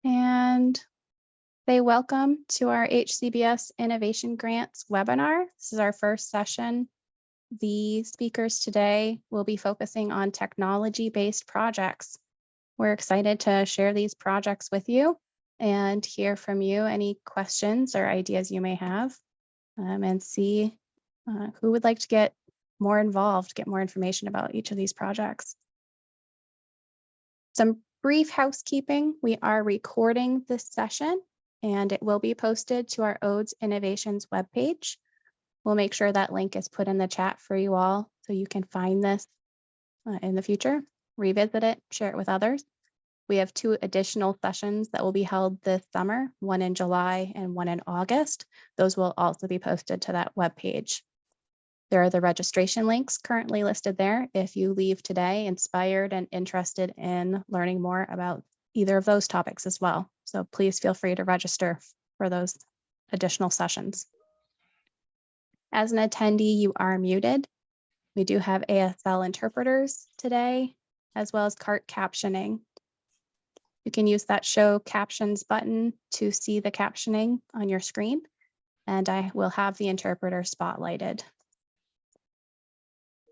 And say welcome to our HCBS Innovation Grants webinar. This is our first session. The speakers today will be focusing on technology-based projects. We're excited to share these projects with you and hear from you any questions or ideas you may have, and see who would like to get more involved, get more information about each of these projects. Some brief housekeeping. We are recording this session and it will be posted to our ODES Innovations webpage. We'll make sure that link is put in the chat for you all so you can find this in the future, revisit it, share it with others. We have 2 additional sessions that will be held this summer, one in July and one in August. Those will also be posted to that webpage. There are the registration links currently listed there if you leave today inspired and interested in learning more about either of those topics as well. So please feel free to register for those additional sessions. As an attendee, you are muted. We do have ASL interpreters today, as well as CART captioning. You can use that show captions button to see the captioning on your screen, and I will have the interpreter spotlighted.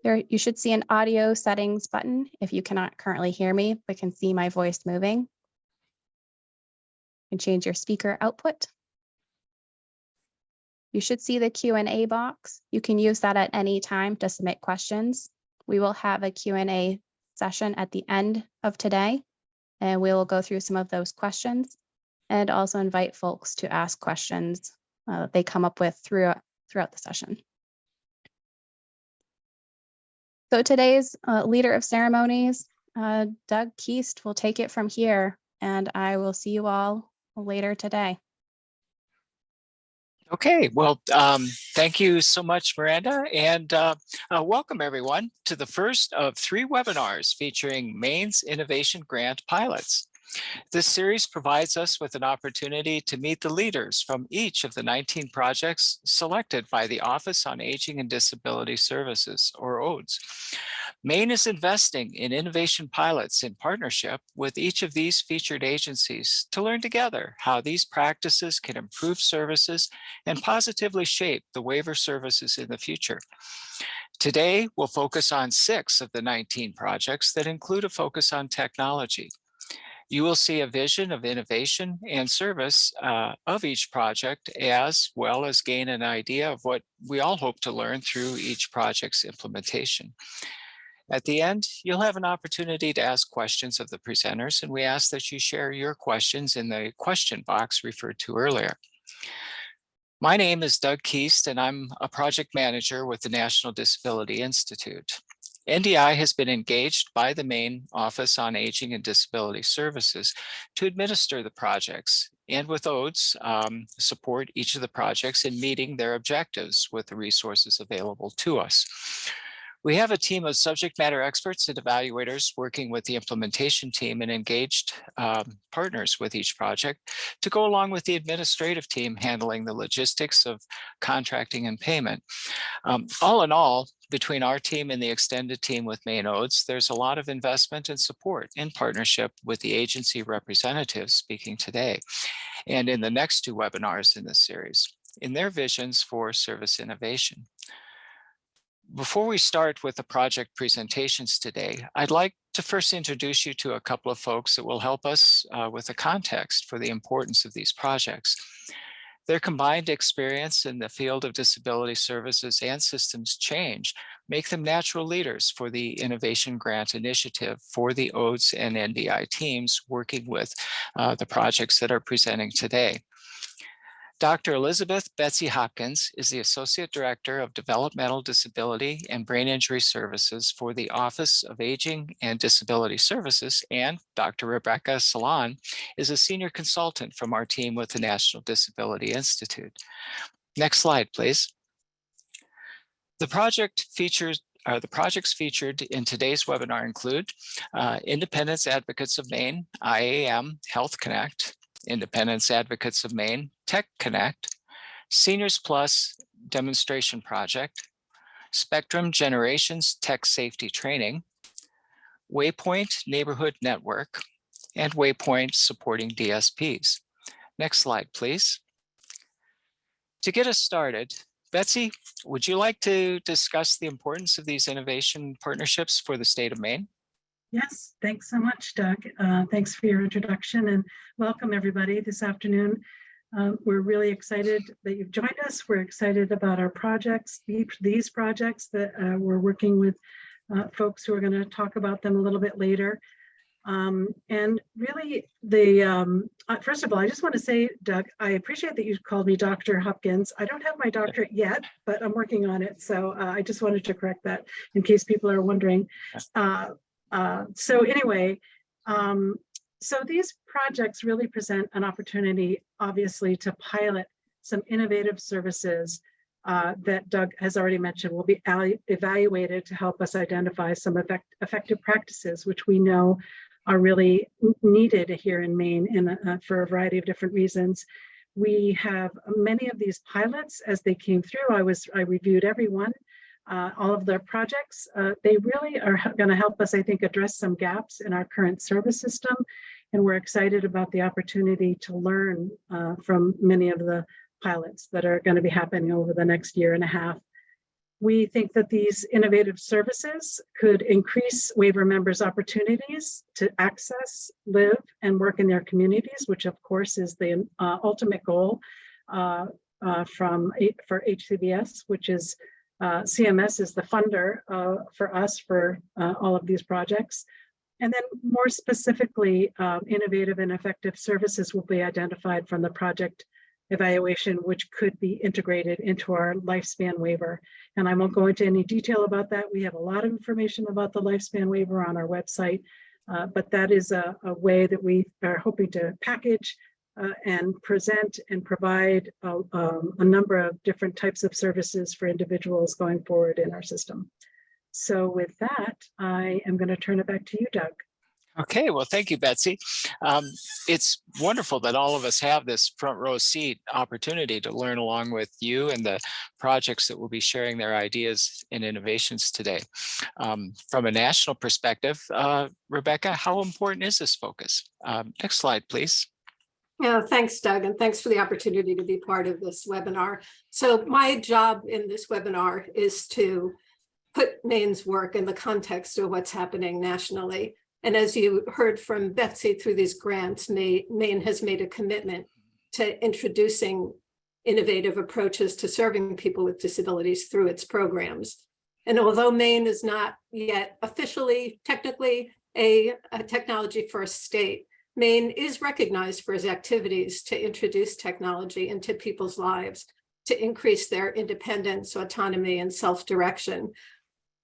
There, you should see an audio settings button if you cannot currently hear me, but can see my voice moving. You can change your speaker output. You should see the Q&A box. You can use that at any time to submit questions. We will have a Q&A session at the end of today, and we will go through some of those questions and also invite folks to ask questions that they come up with throughout the session. So today's leader of ceremonies, Doug Keast, will take it from here, and I will see you all later today. Okay, well, thank you so much, Miranda, and welcome everyone to the first of 3 webinars featuring Maine's Innovation Grant pilots. This series provides us with an opportunity to meet the leaders from each of the 19 projects selected by the Office on Aging and Disability Services, or ODES. Maine is investing in innovation pilots in partnership with each of these featured agencies to learn together how these practices can improve services and positively shape the waiver services in the future. Today, we'll focus on 6 of the 19 projects that include a focus on technology. You will see a vision of innovation and service of each project, as well as gain an idea of what we all hope to learn through each project's implementation. At the end, you'll have an opportunity to ask questions of the presenters, and we ask that you share your questions in the question box referred to earlier. My name is Doug Keast, and I'm a project manager with the National Disability Institute. NDI has been engaged by the Maine Office on Aging and Disability Services to administer the projects, and with ODES, support each of the projects in meeting their objectives with the resources available to us. We have a team of subject matter experts and evaluators working with the implementation team and engaged partners with each project to go along with the administrative team handling the logistics of contracting and payment. All in all, between our team and the extended team with Maine ODES, there's a lot of investment and support in partnership with the agency representatives speaking today and in the next 2 webinars in this series, in their visions for service innovation. Before we start with the project presentations today, I'd like to first introduce you to a couple of folks that will help us with the context for the importance of these projects. Their combined experience in the field of disability services and systems change make them natural leaders for the Innovation Grant Initiative for the ODES and NDI teams working with the projects that are presenting today. Dr. Elizabeth Betsy Hopkins is the Associate Director of Developmental Disability and Brain Injury Services for the Office of Aging and Disability Services, and Dr. Rebecca Salon is a Senior Consultant from our team with the National Disability Institute. Next slide, please. The projects featured in today's webinar include Independence Advocates of Maine, IAM Health-Connect, Independence Advocates of Maine, Tech-Connect, SeniorsPlus Demonstration Project, Spectrum Generations Tech Safety Training, Waypoint Neighborhood Network, and Waypoint supporting DSPs. Next slide, please. To get us started, Betsy, would you like to discuss the importance of these innovation partnerships for the state of Maine? Yes, thanks so much, Doug. Thanks for your introduction and welcome everybody this afternoon. We're really excited that you've joined us. We're excited about our projects, these projects that we're working with folks who are going to talk about them a little bit later. And really, first of all, I just want to say, Doug, I appreciate that you called me Dr. Hopkins. I don't have my doctorate yet, but I'm working on it. So I just wanted to correct that in case people are wondering. So anyway, so these projects really present an opportunity, obviously, to pilot some innovative services that Doug has already mentioned will be evaluated to help us identify some effective practices, which we know are really needed here in Maine for a variety of different reasons. We have many of these pilots as they came through. I reviewed every one. All of their projects, they really are going to help us, I think, address some gaps in our current service system. And we're excited about the opportunity to learn from many of the pilots that are going to be happening over the next year and a half. We think that these innovative services could increase waiver members' opportunities to access, live, and work in their communities, which of course is the ultimate goal for HCBS, which is CMS is the funder for us for all of these projects. And then more specifically, innovative and effective services will be identified from the project evaluation, which could be integrated into our lifespan waiver. And I won't go into any detail about that. We have a lot of information about the lifespan waiver on our website, but that is a way that we are hoping to package and present and provide a number of different types of services for individuals going forward in our system. So with that, I am going to turn it back to you, Doug. Okay, well, thank you, Betsy. It's wonderful that all of us have this front row seat opportunity to learn along with you and the projects that will be sharing their ideas and innovations today. From a national perspective, Rebecca, how important is this focus? Next slide, please. Yeah, thanks, Doug, and thanks for the opportunity to be part of this webinar. So my job in this webinar is to put Maine's work in the context of what's happening nationally. And as you heard from Betsy through these grants, Maine has made a commitment to introducing innovative approaches to serving people with disabilities through its programs. And although Maine is not yet officially, technically, a technology first state, Maine is recognized for its activities to introduce technology into people's lives, to increase their independence, autonomy, and self-direction.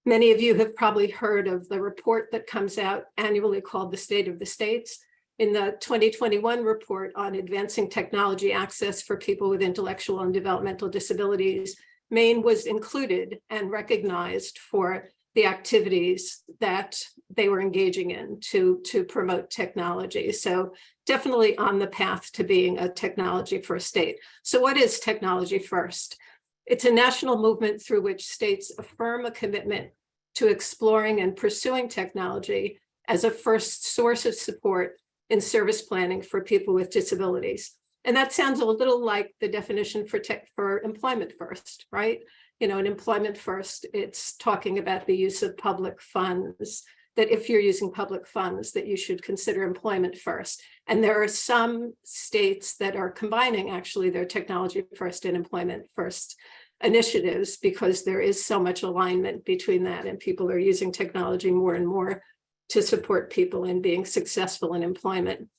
Many of you have probably heard of the report that comes out annually called the State of the States. In the 2021 report on advancing technology access for people with intellectual and developmental disabilities, Maine was included and recognized for the activities that they were engaging in to promote technology. So definitely on the path to being a technology first state. So what is technology first? It's a national movement through which states affirm a commitment to exploring and pursuing technology as a first source of support in service planning for people with disabilities. And that sounds a little like the definition for employment first, right? You know, in employment first, it's talking about the use of public funds, that if you're using public funds, that you should consider employment first. And there are some states that are combining actually their technology first and employment first initiatives, because there is so much alignment between that, and people are using technology more and more to support people in being successful in employment.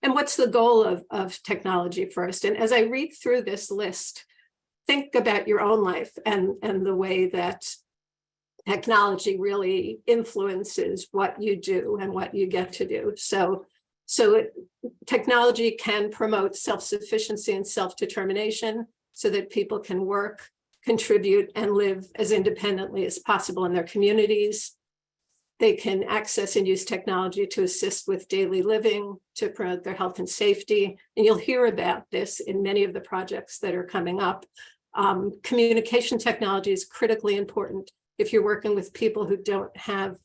And what's the goal of technology first? And as I read through this list, think about your own life and the way that technology really influences what you do and what you get to do. So technology can promote self-sufficiency and self-determination so that people can work, contribute, and live as independently as possible in their communities. They can access and use technology to assist with daily living, to promote their health and safety. And you'll hear about this in many of the projects that are coming up. Communication technology is critically important if you're working with people who don't have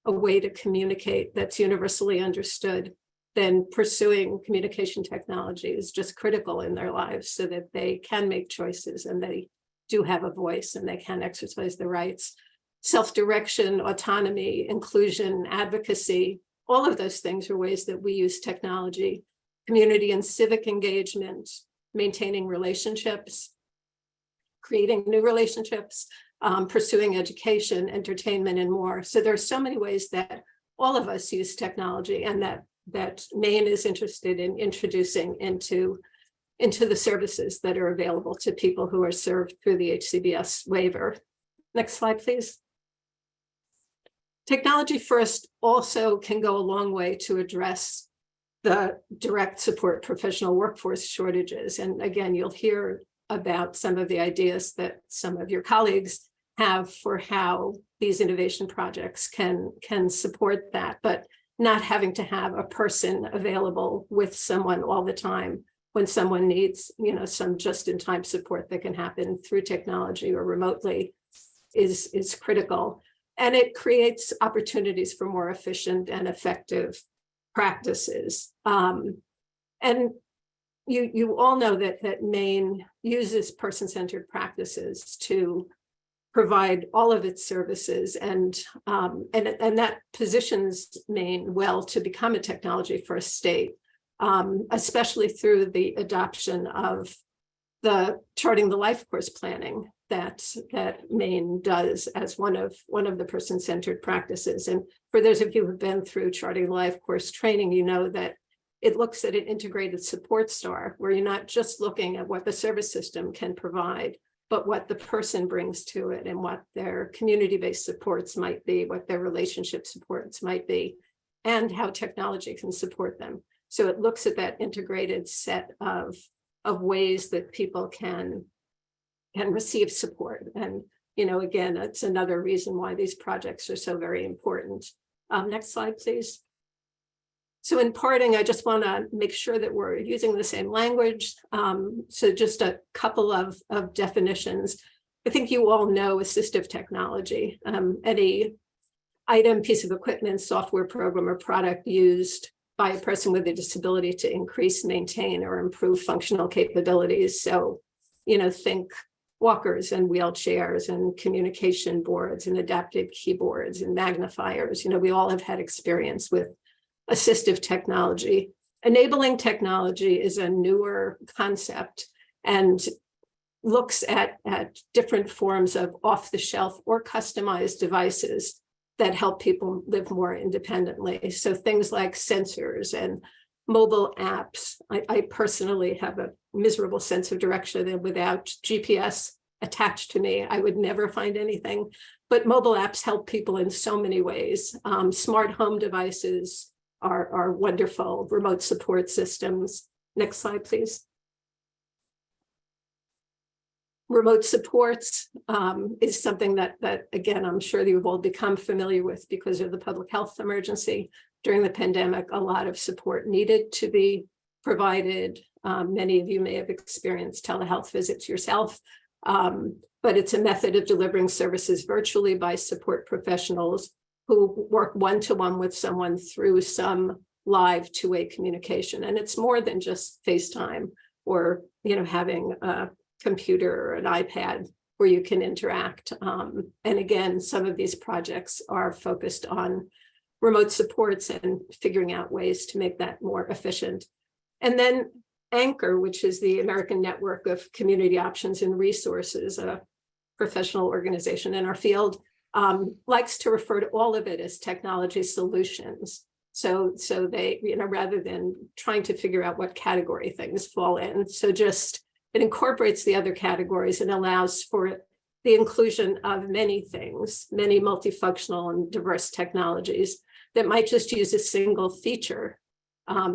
a way to communicate that's universally understood. then pursuing communication technology is just critical in their lives so that they can make choices and they do have a voice and they can exercise their rights. Self-direction, autonomy, inclusion, advocacy, all of those things are ways that we use technology. Community and civic engagement, maintaining relationships, creating new relationships, pursuing education, entertainment, and more. So there are so many ways that all of us use technology, and that Maine is interested in introducing into the services that are available to people who are served through the HCBS waiver. Next slide, please. Technology first also can go a long way to address the direct support professional workforce shortages. And again, you'll hear about some of the ideas that some of your colleagues have for how these innovation projects can support that, but not having to have a person available with someone all the time when someone needs, some just-in-time support that can happen through technology or remotely is critical. And it creates opportunities for more efficient and effective practices. And you all know that Maine uses person-centered practices to provide all of its services, and that positions Maine well to become a technology-first state, especially through the adoption of the charting the life course planning that Maine does as one of the person-centered practices. And for those of you who've been through charting the life course training, you know that it looks at an integrated support star, where you're not just looking at what the service system can provide, but what the person brings to it and what their community-based supports might be, what their relationship supports might be, and how technology can support them. So it looks at that integrated set of ways that people can receive support. And, again, that's another reason why these projects are so very important. Next slide, please. So in parting, I just want to make sure that we're using the same language. So just a couple of definitions. I think you all know assistive technology, any item, piece of equipment, software program, or product used by a person with a disability to increase, maintain, or improve functional capabilities. So, think walkers and wheelchairs and communication boards and adaptive keyboards and magnifiers. We all have had experience with assistive technology. Enabling technology is a newer concept and looks at different forms of off-the-shelf or customized devices that help people live more independently. So things like sensors and mobile apps. I personally have a miserable sense of direction, and without GPS attached to me, I would never find anything. But mobile apps help people in so many ways. Smart home devices are wonderful, remote support systems. Next slide, please. Remote supports is something that again, I'm sure you've all become familiar with because of the public health emergency. During the pandemic, a lot of support needed to be provided. Many of you may have experienced telehealth visits yourself, but it's a method of delivering services virtually by support professionals who work one-to-one with someone through some live two-way communication. And it's more than just FaceTime or having a computer or an iPad where you can interact. And again, some of these projects are focused on remote supports and figuring out ways to make that more efficient. And then Anchor, which is the American Network of Community Options and Resources, a professional organization in our field, likes to refer to all of it as technology solutions. So they, rather than trying to figure out what category things fall in. So just it incorporates the other categories and allows for the inclusion of many things, many multifunctional and diverse technologies that might just use a single feature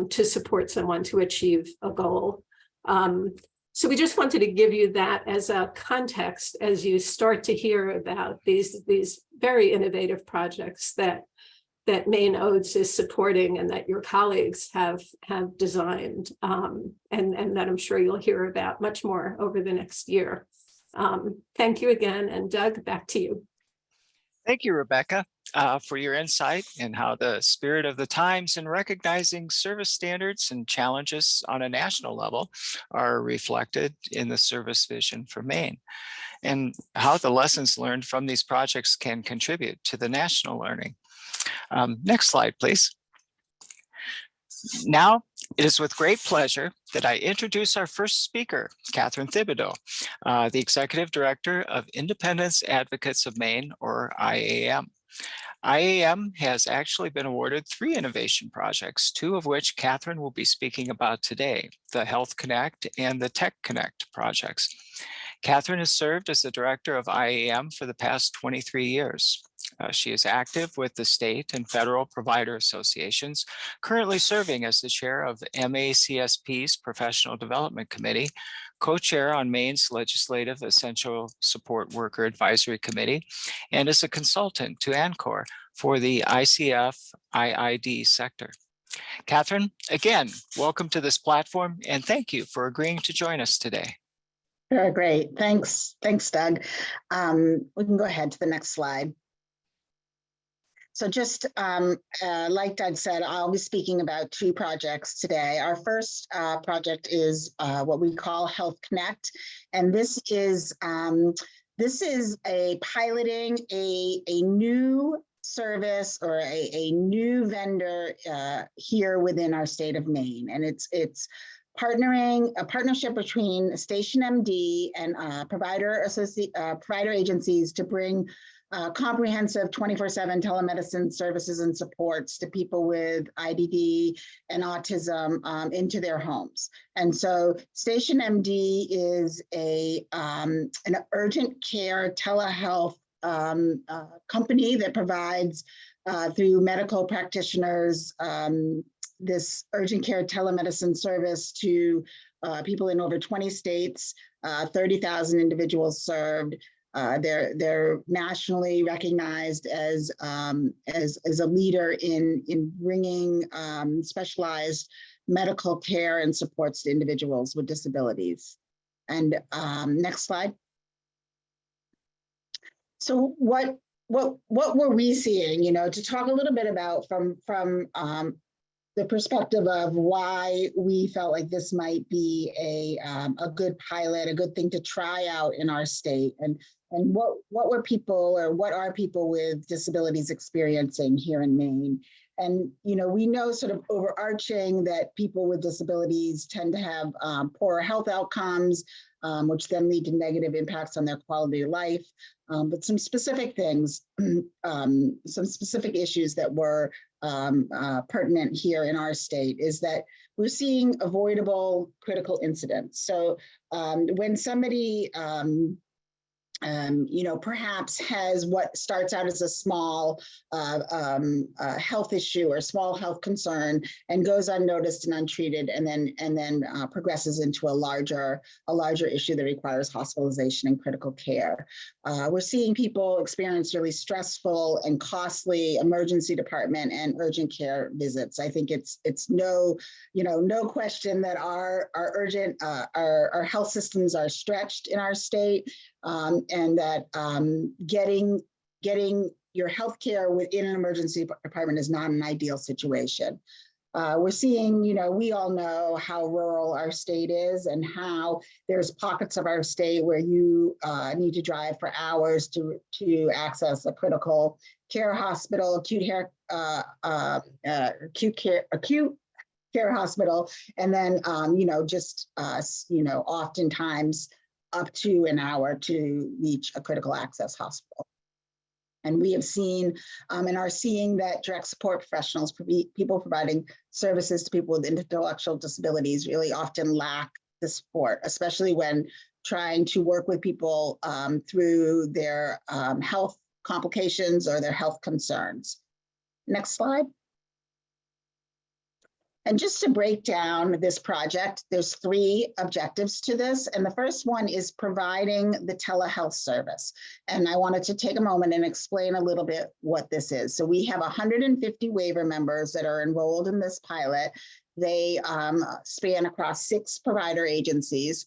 to support someone to achieve a goal. So we just wanted to give you that as a context as you start to hear about these very innovative projects that Maine ODES is supporting and that your colleagues have designed, and that I'm sure you'll hear about much more over the next year. Thank you again, and Doug, back to you. Thank you, Rebecca, for your insight and how the spirit of the times in recognizing service standards and challenges on a national level are reflected in the service vision for Maine, and how the lessons learned from these projects can contribute to the national learning. Next slide, please. Now, it is with great pleasure that I introduce our first speaker, Catherine Thibodeau, the Executive Director of Independence Advocates of Maine, or IAM. IAM has actually been awarded 3 innovation projects, 2 of which Catherine will be speaking about today, the Health-Connect and the Tech-Connect projects. Catherine has served as the director of IAM for the past 23 years. She is active with the state and federal provider associations, currently serving as the chair of MACSP's Professional Development Committee, co-chair on Maine's Legislative Essential Support Worker Advisory Committee, and is a consultant to ANCOR for the ICF IID sector. Catherine, again, welcome to this platform, and thank you for agreeing to join us today. Great, thanks, Doug. We can go ahead to the next slide. So just like Doug said, I'll be speaking about 2 projects today. Our first project is what we call Health-Connect, and this is a piloting a new service or a new vendor here within our state of Maine, and it's a partnership between StationMD and provider agencies to bring comprehensive 24/7 telemedicine services and supports to people with IDD and autism into their homes. And so StationMD is an urgent care telehealth company that provides through medical practitioners this urgent care telemedicine service to people in over 20 states, 30,000 individuals served. They're nationally recognized as a leader in bringing specialized medical care and supports to individuals with disabilities. And next slide. So what were we seeing? To talk a little bit about from the perspective of why we felt like this might be a good pilot, a good thing to try out in our state, and what were people, or what are people with disabilities experiencing here in Maine? And we know sort of overarching that people with disabilities tend to have poorer health outcomes, which then lead to negative impacts on their quality of life. But some specific things, some specific issues that were pertinent here in our state is that we're seeing avoidable critical incidents. So when somebody perhaps has what starts out as a small health issue or small health concern and goes unnoticed and untreated, and then progresses into a larger issue that requires hospitalization and critical care. We're seeing people experience really stressful and costly emergency department and urgent care visits. I think it's no question that our health systems are stretched in our state. And that getting your healthcare within an emergency department is not an ideal situation. We're seeing, we all know how rural our state is and how there's pockets of our state where you need to drive for hours to access a critical care hospital, acute care hospital, and then oftentimes up to an hour to reach a critical access hospital. And we have seen and are seeing that direct support professionals, people providing services to people with intellectual disabilities, really often lack the support, especially when trying to work with people through their health complications or their health concerns. Next slide. And just to break down this project, there's 3 objectives to this. And the first one is providing the telehealth service. And I wanted to take a moment and explain a little bit what this is. So we have 150 waiver members that are enrolled in this pilot. They span across 6 provider agencies.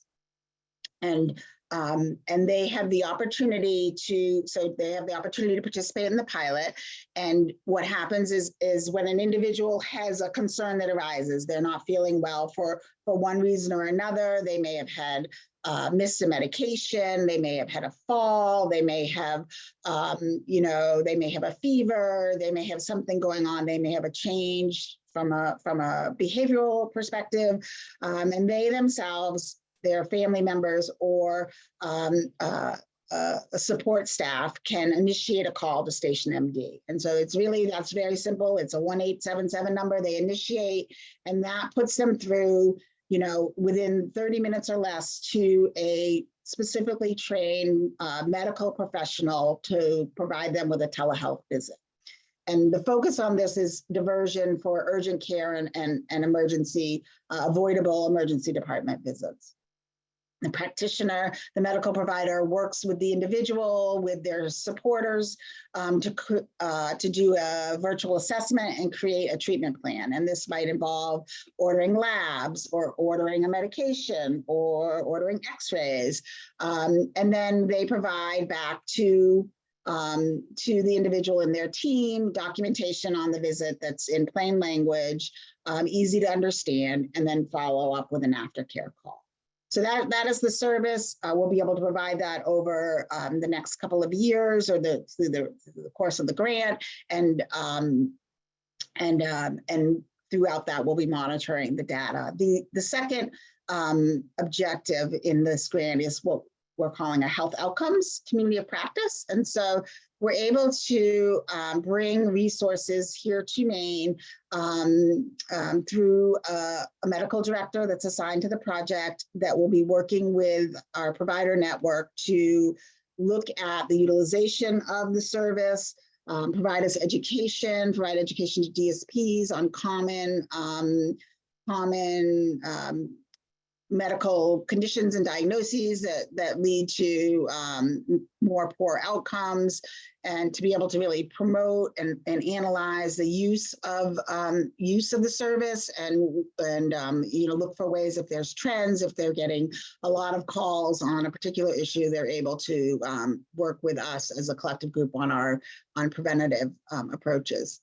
And And they have the opportunity to, participate in the pilot. And what happens is when an individual has a concern that arises, they're not feeling well for one reason or another, they may have had missed a medication, they may have had a fall, they may have, they may have a fever, they may have something going on, they may have a change from a behavioral perspective, and they themselves, their family members, or a support staff can initiate a call to StationMD. And so that's very simple. It's a 1-877 number they initiate, and that puts them through, within 30 minutes or less, to a specifically trained medical professional to provide them with a telehealth visit. And the focus on this is diversion for urgent care and emergency, avoidable emergency department visits. The practitioner, the medical provider, works with the individual, with their supporters, to do a virtual assessment and create a treatment plan. And this might involve ordering labs, or ordering a medication, or ordering x-rays. And then they provide back to the individual and their team documentation on the visit that's in plain language, easy to understand, and then follow up with an aftercare call. So that is the service. We'll be able to provide that over the next couple of years, or through the course of the grant, and throughout that we'll be monitoring the data. The second objective in this grant is what we're calling a health outcomes community of practice, and so we're able to bring resources here to Maine through a medical director that's assigned to the project that will be working with our provider network to look at the utilization of the service, provide education to DSPs on common medical conditions and diagnoses that lead to more poor outcomes, and to be able to really promote and analyze the use of the service, and look for ways, if there's trends, if they're getting a lot of calls on a particular issue, they're able to work with us as a collective group on preventative approaches.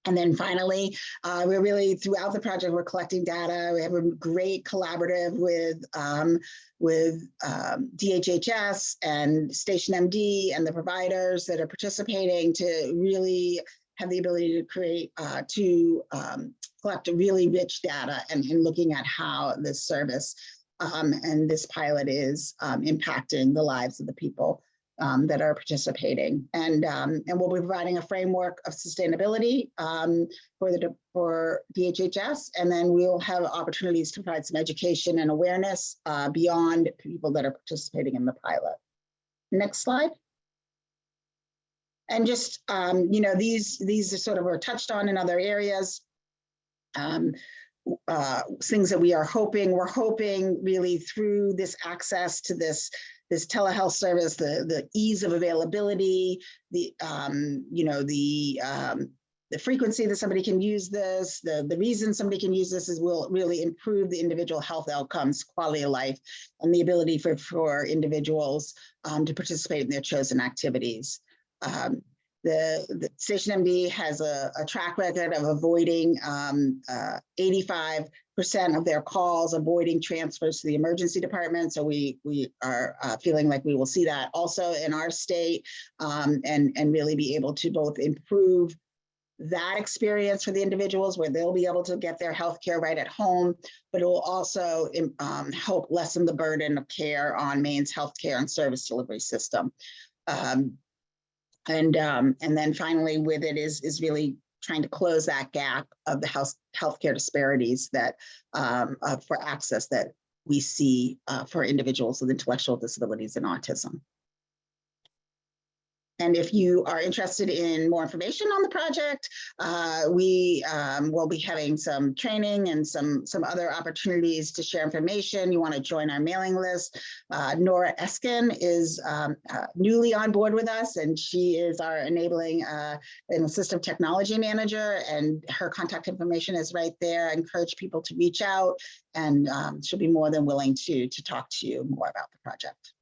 And then finally, we're really, throughout the project, we're collecting data. We have a great collaborative with DHHS and StationMD and the providers that are participating to really have the ability to create, collect really rich data and looking at how this service and this pilot is impacting the lives of the people that are participating, and we'll be providing a framework of sustainability for DHHS, and then we'll have opportunities to provide some education and awareness beyond people that are participating in the pilot. Next slide. And just these are sort of were touched on in other areas. Things that we're hoping really through this access to this telehealth service, the ease of availability, the frequency that somebody can use this, the reason somebody can use this will really improve the individual health outcomes, quality of life, and the ability for individuals to participate in their chosen activities. The StationMD has a track record of avoiding 85% of their calls, avoiding transfers to the emergency department. So we are feeling like we will see that also in our state, and really be able to both improve that experience for the individuals, where they'll be able to get their healthcare right at home, but it will also help lessen the burden of care on Maine's healthcare and service delivery system. And then finally with it is really trying to close that gap of the healthcare disparities that for access that we see for individuals with intellectual disabilities and autism. And if you are interested in more information on the project, we will be having some training and some other opportunities to share information. You want to join our mailing list. Nora Eskin is newly on board with us, and she is our enabling and assistive technology manager, and her contact information is right there. I encourage people to reach out, and she'll be more than willing to talk to you more about the project.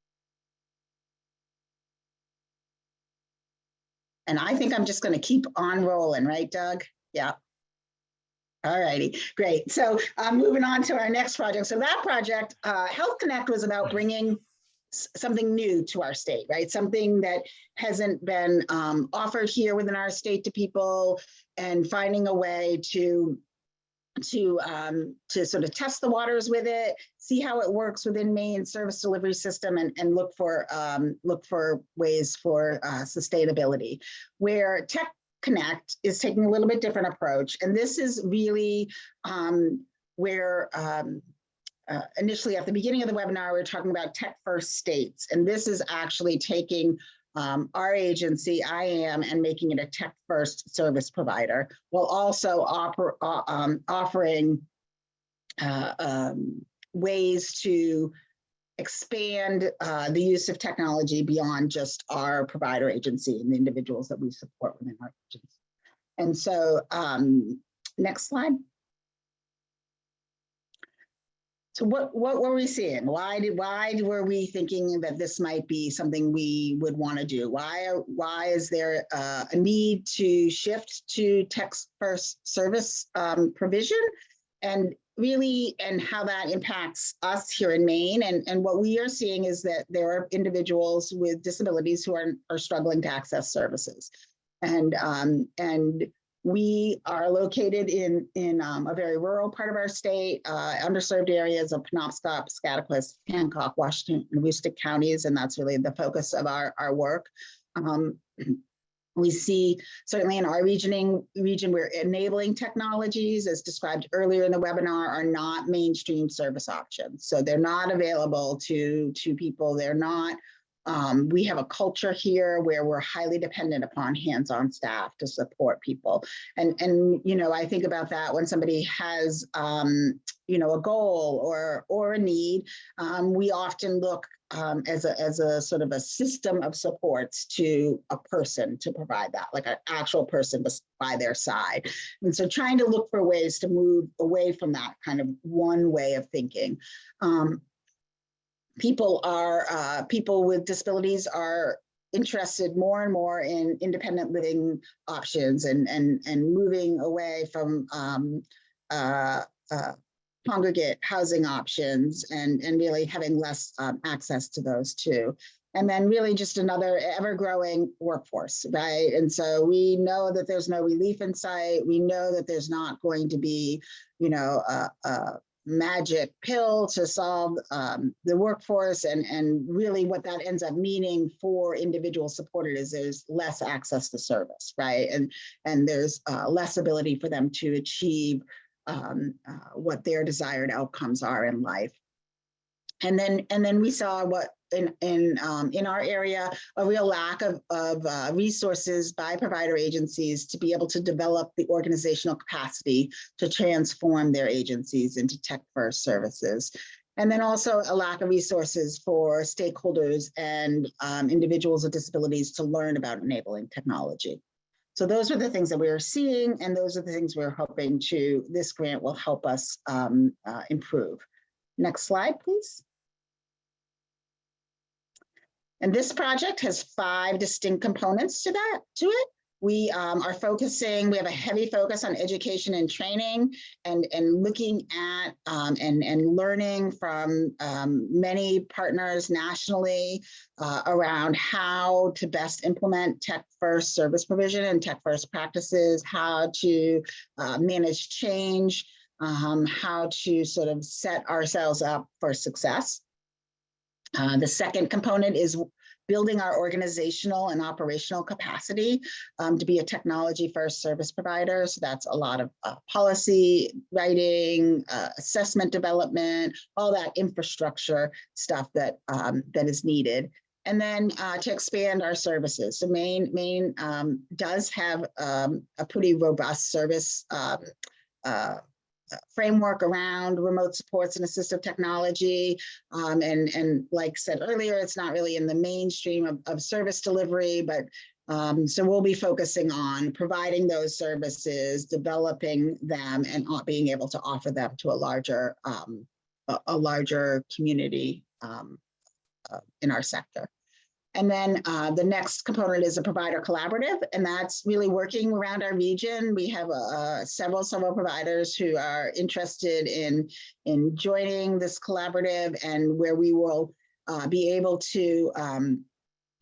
And I think I'm just going to keep on rolling, right, Doug? Yeah. All righty, great. So moving on to our next project. So that project, Health-Connect, was about bringing something new to our state, right? Something that hasn't been offered here within our state to people, and finding a way to sort of test the waters with it, see how it works within Maine service delivery system, and look for ways for sustainability. Where Tech-Connect is taking a little bit different approach, and this is really where initially at the beginning of the webinar, we were talking about tech first states, and this is actually taking our agency, IAM, and making it a tech first service provider, while also offering ways to expand the use of technology beyond just our provider agency and the individuals that we support within our agency. And so next slide. So what were we seeing? Why were we thinking that this might be something we would want to do? Why is there a need to shift to tech first service provision, and really, and how that impacts us here in Maine? And what we are seeing is that there are individuals with disabilities who are struggling to access services, and we are located in a very rural part of our state, underserved areas of Penobscot, Scottsbluff, Hancock, Washington, and Worcester counties, and that's really the focus of our work. We see, certainly in our region where enabling technologies, as described earlier in the webinar, are not mainstream service options. So they're not available to people. They're not. We have a culture here where we're highly dependent upon hands-on staff to support people. And you know, I think about that when somebody has, you know, a goal or a need, we often look as a sort of a system of supports to a person to provide that, like an actual person by their side. And so trying to look for ways to move away from that kind of one way of thinking. People with disabilities are interested more and more in independent living options and moving away from congregate housing options and really having less access to those too. And then really just another ever-growing workforce, right? And so we know that there's no relief in sight. We know that there's not going to be, you know, a magic pill to solve the workforce, and really what that ends up meaning for individual supported is there's less access to service, right? And there's less ability for them to achieve what their desired outcomes are in life. And then we saw what in our area, a real lack of resources by provider agencies to be able to develop the organizational capacity to transform their agencies into tech-first services. And then also a lack of resources for stakeholders and individuals with disabilities to learn about enabling technology. So those are the things that we are seeing, and those are the things we're hoping this grant will help us improve. Next slide, please. And this project has 5 distinct components to it. We are focusing, we have a heavy focus on education and training, and looking at and learning from many partners nationally around how to best implement tech-first service provision and tech-first practices, how to manage change, how to sort of set ourselves up for success. The second component is building our organizational and operational capacity to be a technology-first service provider. So that's a lot of policy writing, assessment development, all that infrastructure stuff that is needed. And then to expand our services. So Maine does have a pretty robust service framework around remote supports and assistive technology. And like I said earlier, it's not really in the mainstream of service delivery, but so we'll be focusing on providing those services, developing them, and being able to offer them to a larger community in our sector. And then the next component is a provider collaborative, and that's really working around our region. We have several providers who are interested in joining this collaborative, and where we will be able to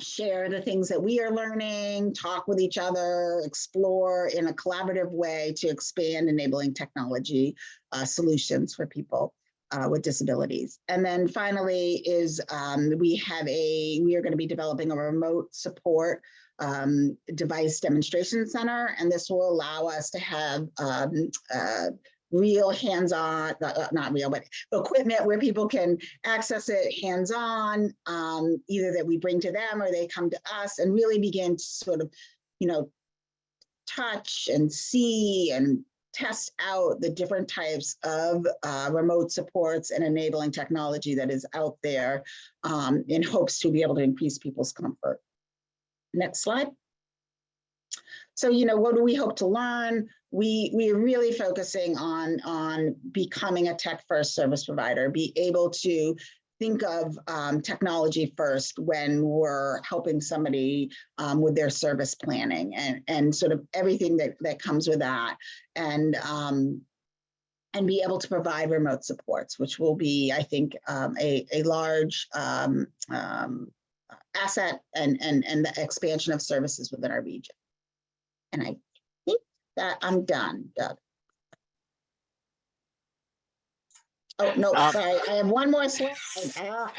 share the things that we are learning, talk with each other, explore in a collaborative way to expand enabling technology solutions for people with disabilities. And then finally is we are going to be developing a remote support device demonstration center, and this will allow us to have real hands-on, not real, but equipment where people can access it hands-on, either that we bring to them or they come to us, and really begin to sort of, touch and see and test out the different types of remote supports and enabling technology that is out there in hopes to be able to increase people's comfort. Next slide. So, what do we hope to learn? We are really focusing on becoming a tech-first service provider, be able to think of technology first when we're helping somebody with their service planning and sort of everything that comes with that, and be able to provide remote supports, which will be, I think, a large asset and the expansion of services within our region. And I think that I'm done, Doug. Oh, no, sorry. I have one more slide. I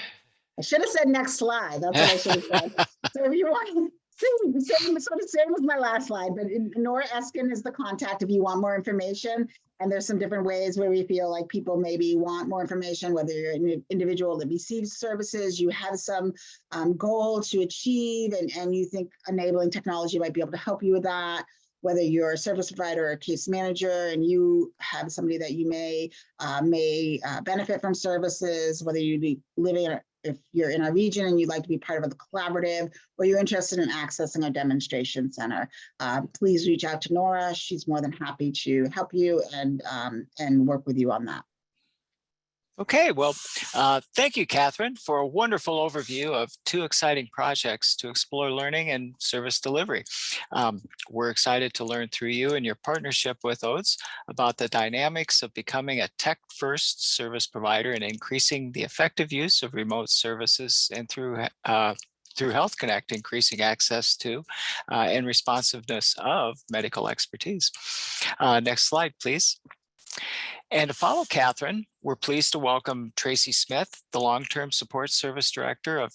should have said next slide. That's what I should have said. So if you want, same with my last slide, but Nora Eskin is the contact if you want more information. And there's some different ways where we feel like people maybe want more information, whether you're an individual that receives services, you have some goal to achieve, and you think enabling technology might be able to help you with that. Whether you're a service provider or a case manager and you have somebody that you may benefit from services, whether you be living, if you're in our region and you'd like to be part of the collaborative, or you're interested in accessing our demonstration center, please reach out to Nora. She's more than happy to help you and work with you on that. Okay, well, thank you, Catherine, for a wonderful overview of two exciting projects to explore learning and service delivery. We're excited to learn through you and your partnership with ODS about the dynamics of becoming a tech-first service provider and increasing the effective use of remote services, and through Health-Connect, increasing access to and responsiveness of medical expertise. Next slide, please. And to follow Catherine, we're pleased to welcome Tracy Smith, the Long-Term Support Service Director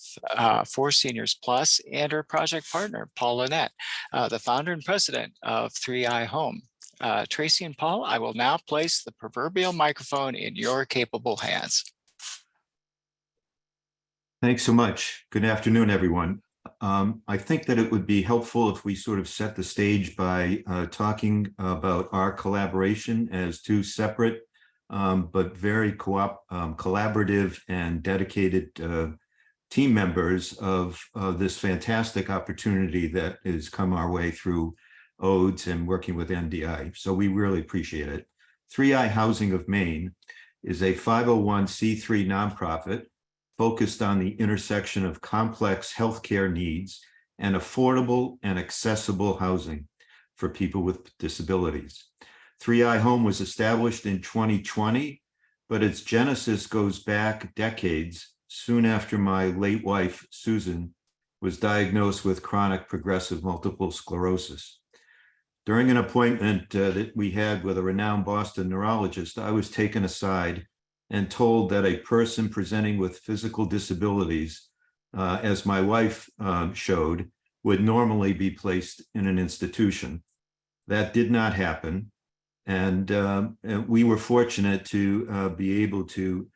for SeniorsPlus, and her project partner, Paul Lynette, the founder and president of 3i Home. Tracy and Paul, I will now place the proverbial microphone in your capable hands. Thanks so much. Good afternoon, everyone. I think that it would be helpful if we sort of set the stage by talking about our collaboration as two separate but very collaborative and dedicated team members of this fantastic opportunity that has come our way through ODS and working with NDI. So we really appreciate it. 3i Housing of Maine is a 501c3 nonprofit focused on the intersection of complex healthcare needs and affordable and accessible housing for people with disabilities. 3i Home was established in 2020, but its genesis goes back decades, soon after my late wife, Susan, was diagnosed with chronic progressive multiple sclerosis. During an appointment that we had with a renowned Boston neurologist, I was taken aside and told that a person presenting with physical disabilities, as my wife showed, would normally be placed in an institution. That did not happen. And we were fortunate to be able to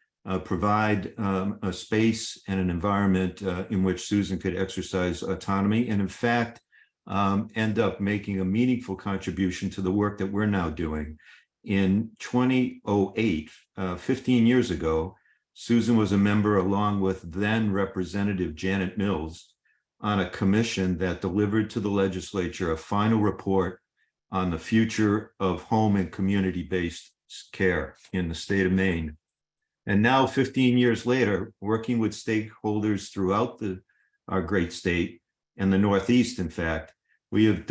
provide a space and an environment in which Susan could exercise autonomy, and in fact, end up making a meaningful contribution to the work that we're now doing. In 2008, 15 years ago, Susan was a member, along with then Representative Janet Mills, on a commission that delivered to the legislature a final report on the future of home and community-based care in the state of Maine. And now, 15 years later, working with stakeholders throughout the our great state, and the Northeast, in fact. We have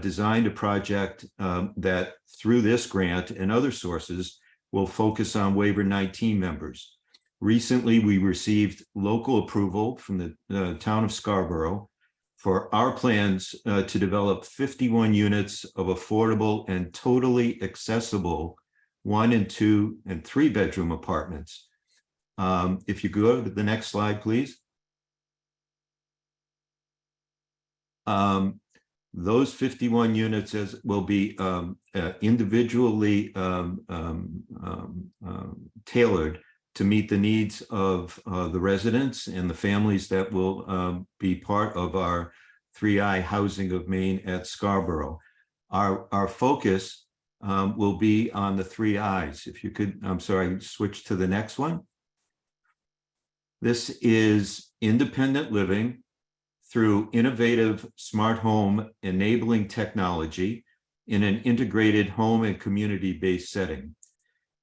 designed a project that through this grant and other sources will focus on waiver 19 members. Recently, we received local approval from the town of Scarborough for our plans to develop 51 units of affordable and totally accessible 1 and 2 and 3 bedroom apartments. If you go to the next slide, please. Those 51 units will be individually tailored to meet the needs of the residents and the families that will be part of our 3I Housing of Maine at Scarborough. Our focus will be on the 3 I's. If you could, I'm sorry, switch to the next one. This is independent living through innovative smart home enabling technology in an integrated home and community-based setting.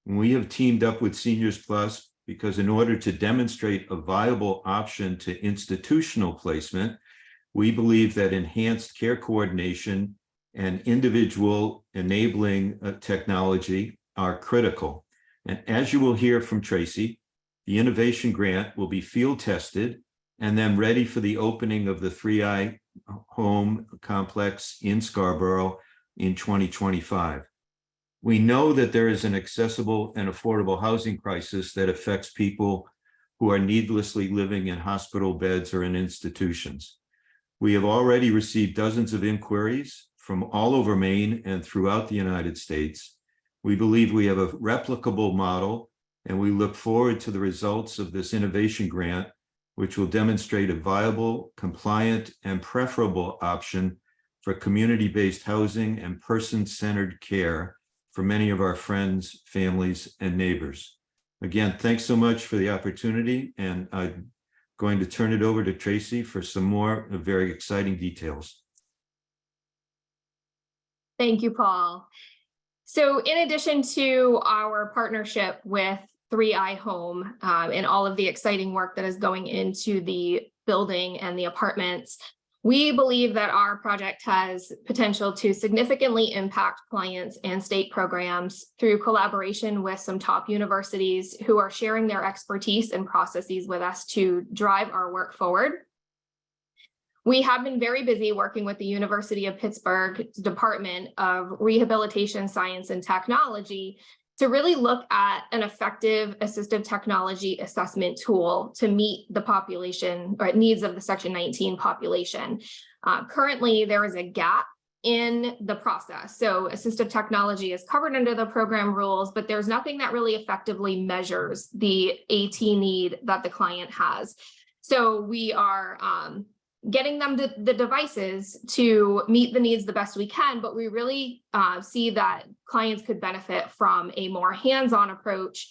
We have teamed up with SeniorsPlus because in order to demonstrate a viable option to institutional placement, we believe that enhanced care coordination and individual enabling technology are critical. And as you will hear from Tracy, the innovation grant will be field tested and then ready for the opening of the 3I home complex in Scarborough in 2025. We know that there is an accessible and affordable housing crisis that affects people who are needlessly living in hospital beds or in institutions. We have already received dozens of inquiries from all over Maine and throughout the United States. We believe we have a replicable model, and we look forward to the results of this innovation grant, which will demonstrate a viable, compliant, and preferable option for community-based housing and person-centered care for many of our friends, families, and neighbors. Again, thanks so much for the opportunity, and I'm going to turn it over to Tracy for some more very exciting details. Thank you, Paul. So in addition to our partnership with 3I Home and all of the exciting work that is going into the building and the apartments, we believe that our project has potential to significantly impact clients and state programs through collaboration with some top universities who are sharing their expertise and processes with us to drive our work forward. We have been very busy working with the University of Pittsburgh's Department of Rehabilitation Science and Technology to really look at an effective assistive technology assessment tool to meet the population or needs of the Section 19 population. Currently, there is a gap in the process. So assistive technology is covered under the program rules, but there's nothing that really effectively measures the AT need that the client has. So we are getting them the devices to meet the needs the best we can, but we really see that clients could benefit from a more hands-on approach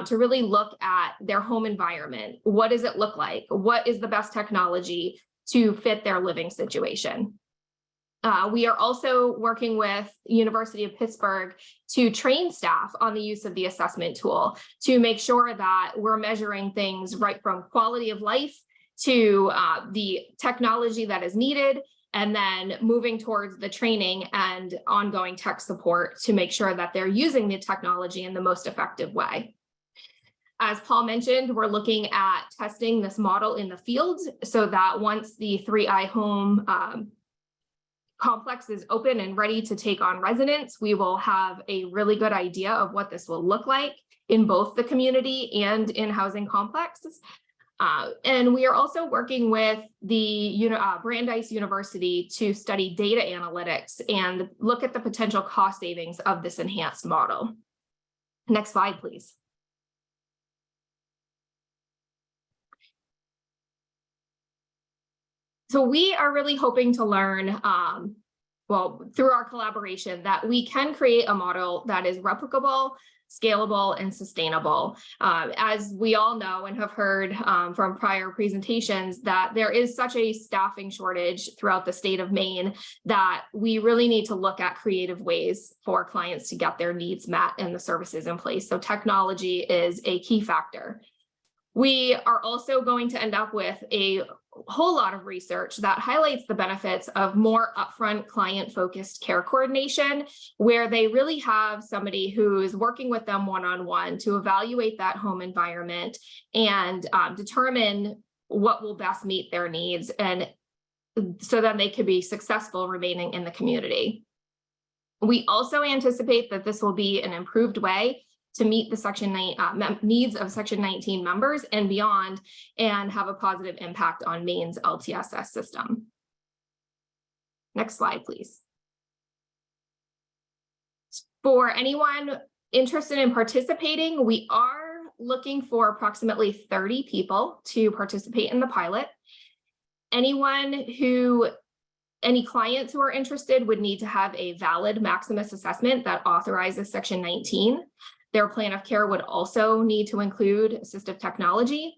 to really look at their home environment. What does it look like? What is the best technology to fit their living situation? We are also working with University of Pittsburgh to train staff on the use of the assessment tool to make sure that we're measuring things right from quality of life to the technology that is needed, and then moving towards the training and ongoing tech support to make sure that they're using the technology in the most effective way. As Paul mentioned, we're looking at testing this model in the field so that once the 3I Home complex is open and ready to take on residents, we will have a really good idea of what this will look like in both the community and in housing complexes. And we are also working with the Brandeis University to study data analytics and look at the potential cost savings of this enhanced model. Next slide, please. So we are really hoping to learn, through our collaboration, that we can create a model that is replicable, scalable, and sustainable. As we all know and have heard from prior presentations, that there is such a staffing shortage throughout the state of Maine that we really need to look at creative ways for clients to get their needs met and the services in place. So technology is a key factor. We are also going to end up with a whole lot of research that highlights the benefits of more upfront client-focused care coordination, where they really have somebody who's working with them one-on-one to evaluate that home environment and determine what will best meet their needs, and so that they could be successful remaining in the community. We also anticipate that this will be an improved way to meet the Section 9 needs of Section 19 members and beyond, and have a positive impact on Maine's LTSS system. Next slide, please. For anyone interested in participating, we are looking for approximately 30 people to participate in the pilot. Any clients who are interested would need to have a valid Maximus assessment that authorizes Section 19. Their plan of care would also need to include assistive technology.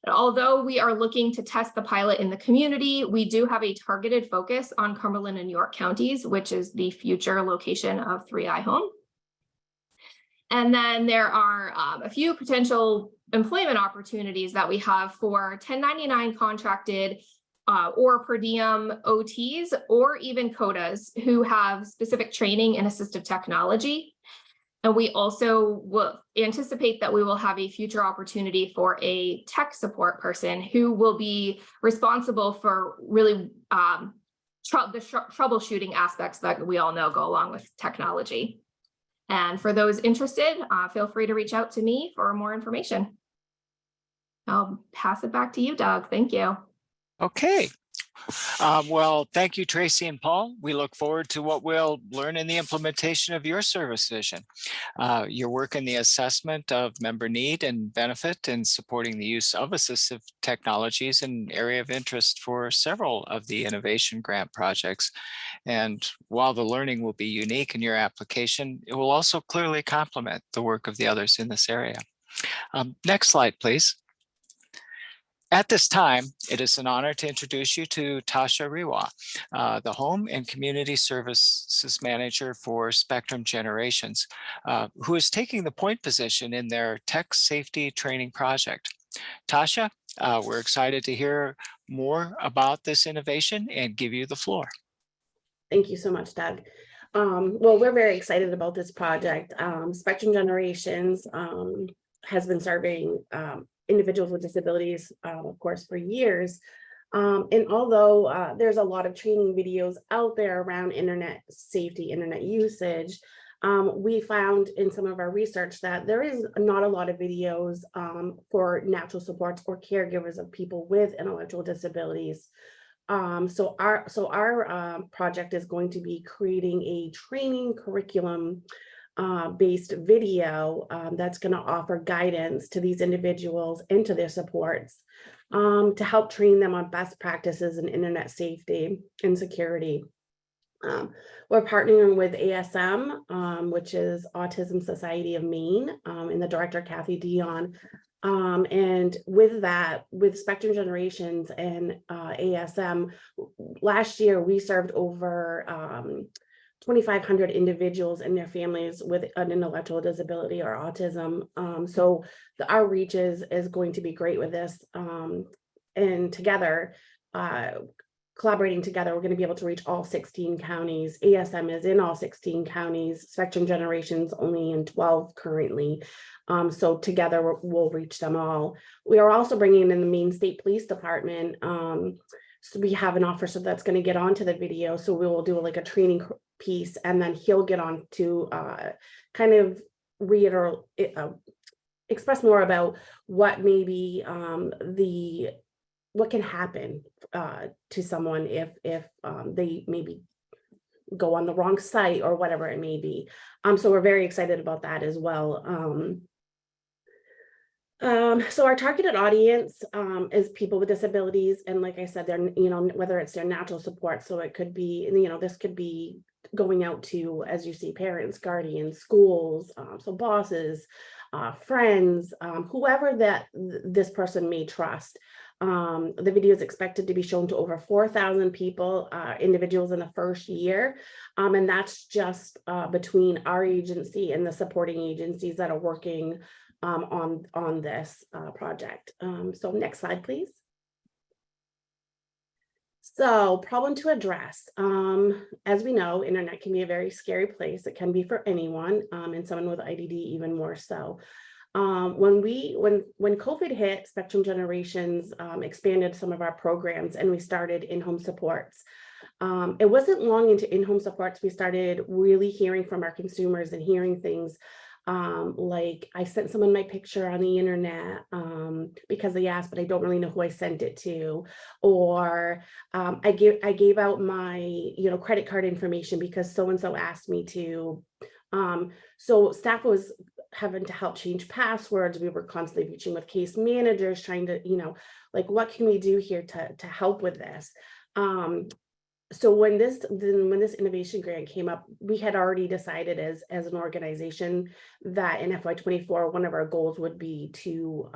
Although we are looking to test the pilot in the community, we do have a targeted focus on Cumberland and York counties, which is the future location of 3i Home. And then there are a few potential employment opportunities that we have for 1099 contracted or per diem OTs, or even CODAs who have specific training in assistive technology. And we also will anticipate that we will have a future opportunity for a tech support person who will be responsible for really the troubleshooting aspects that we all know go along with technology. And for those interested, feel free to reach out to me for more information. I'll pass it back to you, Doug. Thank you. Okay. Well, thank you, Tracy and Paul. We look forward to what we'll learn in the implementation of your service vision. Your work in the assessment of member need and benefit and supporting the use of assistive technologies, an area of interest for several of the innovation grant projects. And while the learning will be unique in your application, it will also clearly complement the work of the others in this area. Next slide, please. At this time, it is an honor to introduce you to Tasha Rewa, the Home and Community Services Manager for Spectrum Generations, who is taking the point position in their Tech Safety Training Project. Tasha, we're excited to hear more about this innovation and give you the floor. Thank you so much, Doug. Well, we're very excited about this project. Spectrum Generations has been serving individuals with disabilities, of course, for years. And although there's a lot of training videos out there around internet safety, internet usage, we found in some of our research that there is not a lot of videos for natural supports or caregivers of people with intellectual disabilities. So our project is going to be creating a training curriculum based video that's going to offer guidance to these individuals and to their supports to help train them on best practices in internet safety and security. We're partnering with ASM, which is Autism Society of Maine, and the director, Kathy Dion. And with that, with Spectrum Generations and ASM, last year we served over 2,500 individuals and their families with an intellectual disability or autism. So our reach is going to be great with this. And together, collaborating together, we're going to be able to reach all 16 counties. ASM is in all 16 counties, Spectrum Generations only in 12 currently. So together we'll reach them all. We are also bringing in the Maine State Police Department. So we have an officer that's going to get onto the video. So we will do like a training piece, and then he'll get on to kind of reiterate, express more about what maybe what can happen to someone if they maybe go on the wrong site or whatever it may be. So we're very excited about that as well. So our targeted audience is people with disabilities, and like I said, they're, whether it's their natural support, so it could be, this could be going out to, as you see, parents, guardians, schools, so bosses, friends, whoever that this person may trust. The video is expected to be shown to over 4,000 people, individuals in the first year. And that's just between our agency and the supporting agencies that are working on this project. So next slide, please. So problem to address. As we know, internet can be a very scary place. It can be for anyone, and someone with IDD even more so. When COVID hit, Spectrum Generations expanded some of our programs, and we started in-home supports. It wasn't long into in-home supports we started really hearing from our consumers and hearing things like, I sent someone my picture on the internet because they asked, but I don't really know who I sent it to. Or I gave out my credit card information because so-and-so asked me to. So staff was having to help change passwords. We were constantly reaching with case managers, trying to, like, what can we do here to help with this? So when this innovation grant came up, we had already decided as an organization that in FY24, one of our goals would be to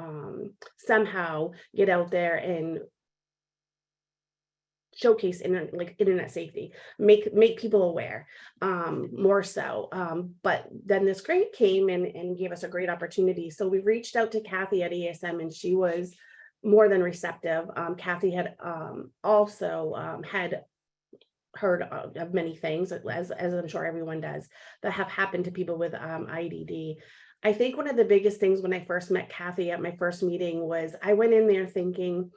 somehow get out there and showcase internet safety, make people aware more so. But then this grant came and gave us a great opportunity. So we reached out to Kathy at ASM, and she was more than receptive. Kathy had also had heard of many things, as I'm sure everyone does, that have happened to people with IDD. I think one of the biggest things when I first met Kathy at my first meeting was I went in there thinking,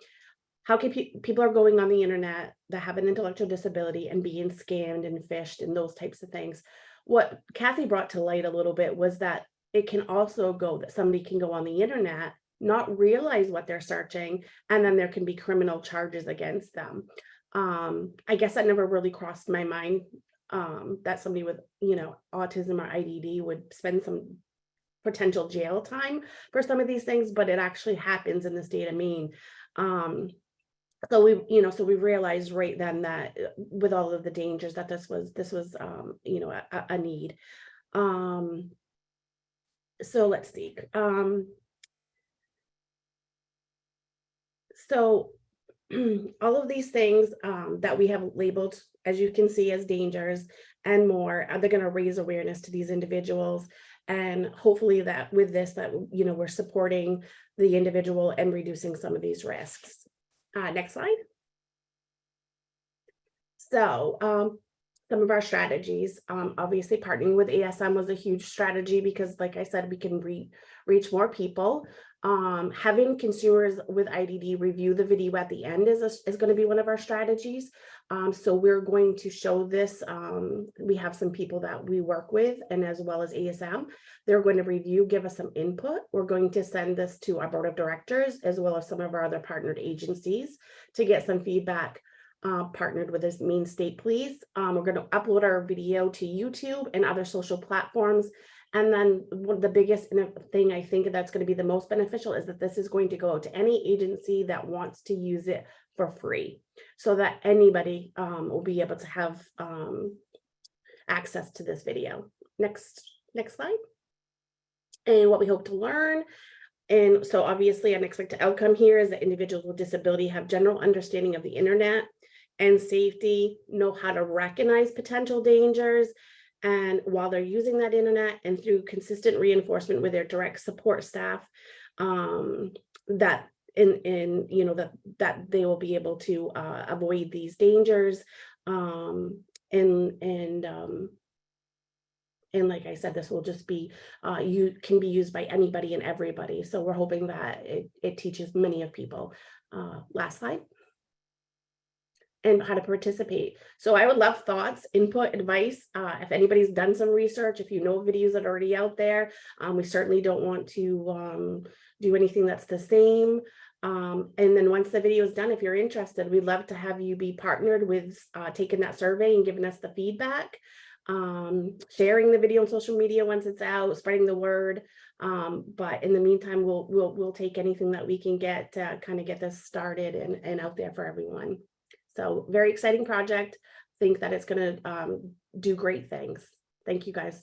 how can people are going on the internet that have an intellectual disability and being scammed and phished and those types of things. What Kathy brought to light a little bit was that it can also go that somebody can go on the internet, not realize what they're searching, and then there can be criminal charges against them. I guess that never really crossed my mind that somebody with, autism or IDD would spend some potential jail time for some of these things, but it actually happens in the state of Maine. So we realized right then that with all of the dangers that this was a need. So let's see. So all of these things that we have labeled, as you can see, as dangers and more, they're going to raise awareness to these individuals, and hopefully that with this, that we're supporting the individual and reducing some of these risks. Next slide. So some of our strategies, obviously partnering with ASM was a huge strategy because, like I said, we can reach more people. Having consumers with IDD review the video at the end is going to be one of our strategies. So we're going to show this. We have some people that we work with, and as well as ASM, they're going to review, give us some input. We're going to send this to our board of directors, as well as some of our other partnered agencies, to get some feedback. Partnered with this Maine State Police. We're going to upload our video to YouTube and other social platforms. And then the biggest thing I think that's going to be the most beneficial is that this is going to go to any agency that wants to use it for free, so that anybody will be able to have access to this video. Next slide. And what we hope to learn. And so obviously an expected outcome here is that individuals with disability have general understanding of the internet and safety, know how to recognize potential dangers, and while they're using that internet, and through consistent reinforcement with their direct support staff, that that they will be able to avoid these dangers, and like I said, this will just be can be used by anybody and everybody. So we're hoping that it teaches many of people. Last slide. And how to participate. So I would love thoughts, input, advice. If anybody's done some research, if you know videos that are already out there, we certainly don't want to do anything that's the same. And then once the video is done, if you're interested, we'd love to have you be partnered with taking that survey and giving us the feedback, sharing the video on social media once it's out, spreading the word. But in the meantime, we'll take anything that we can get to kind of get this started and out there for everyone. So very exciting project. Think that it's going to do great things. Thank you, guys.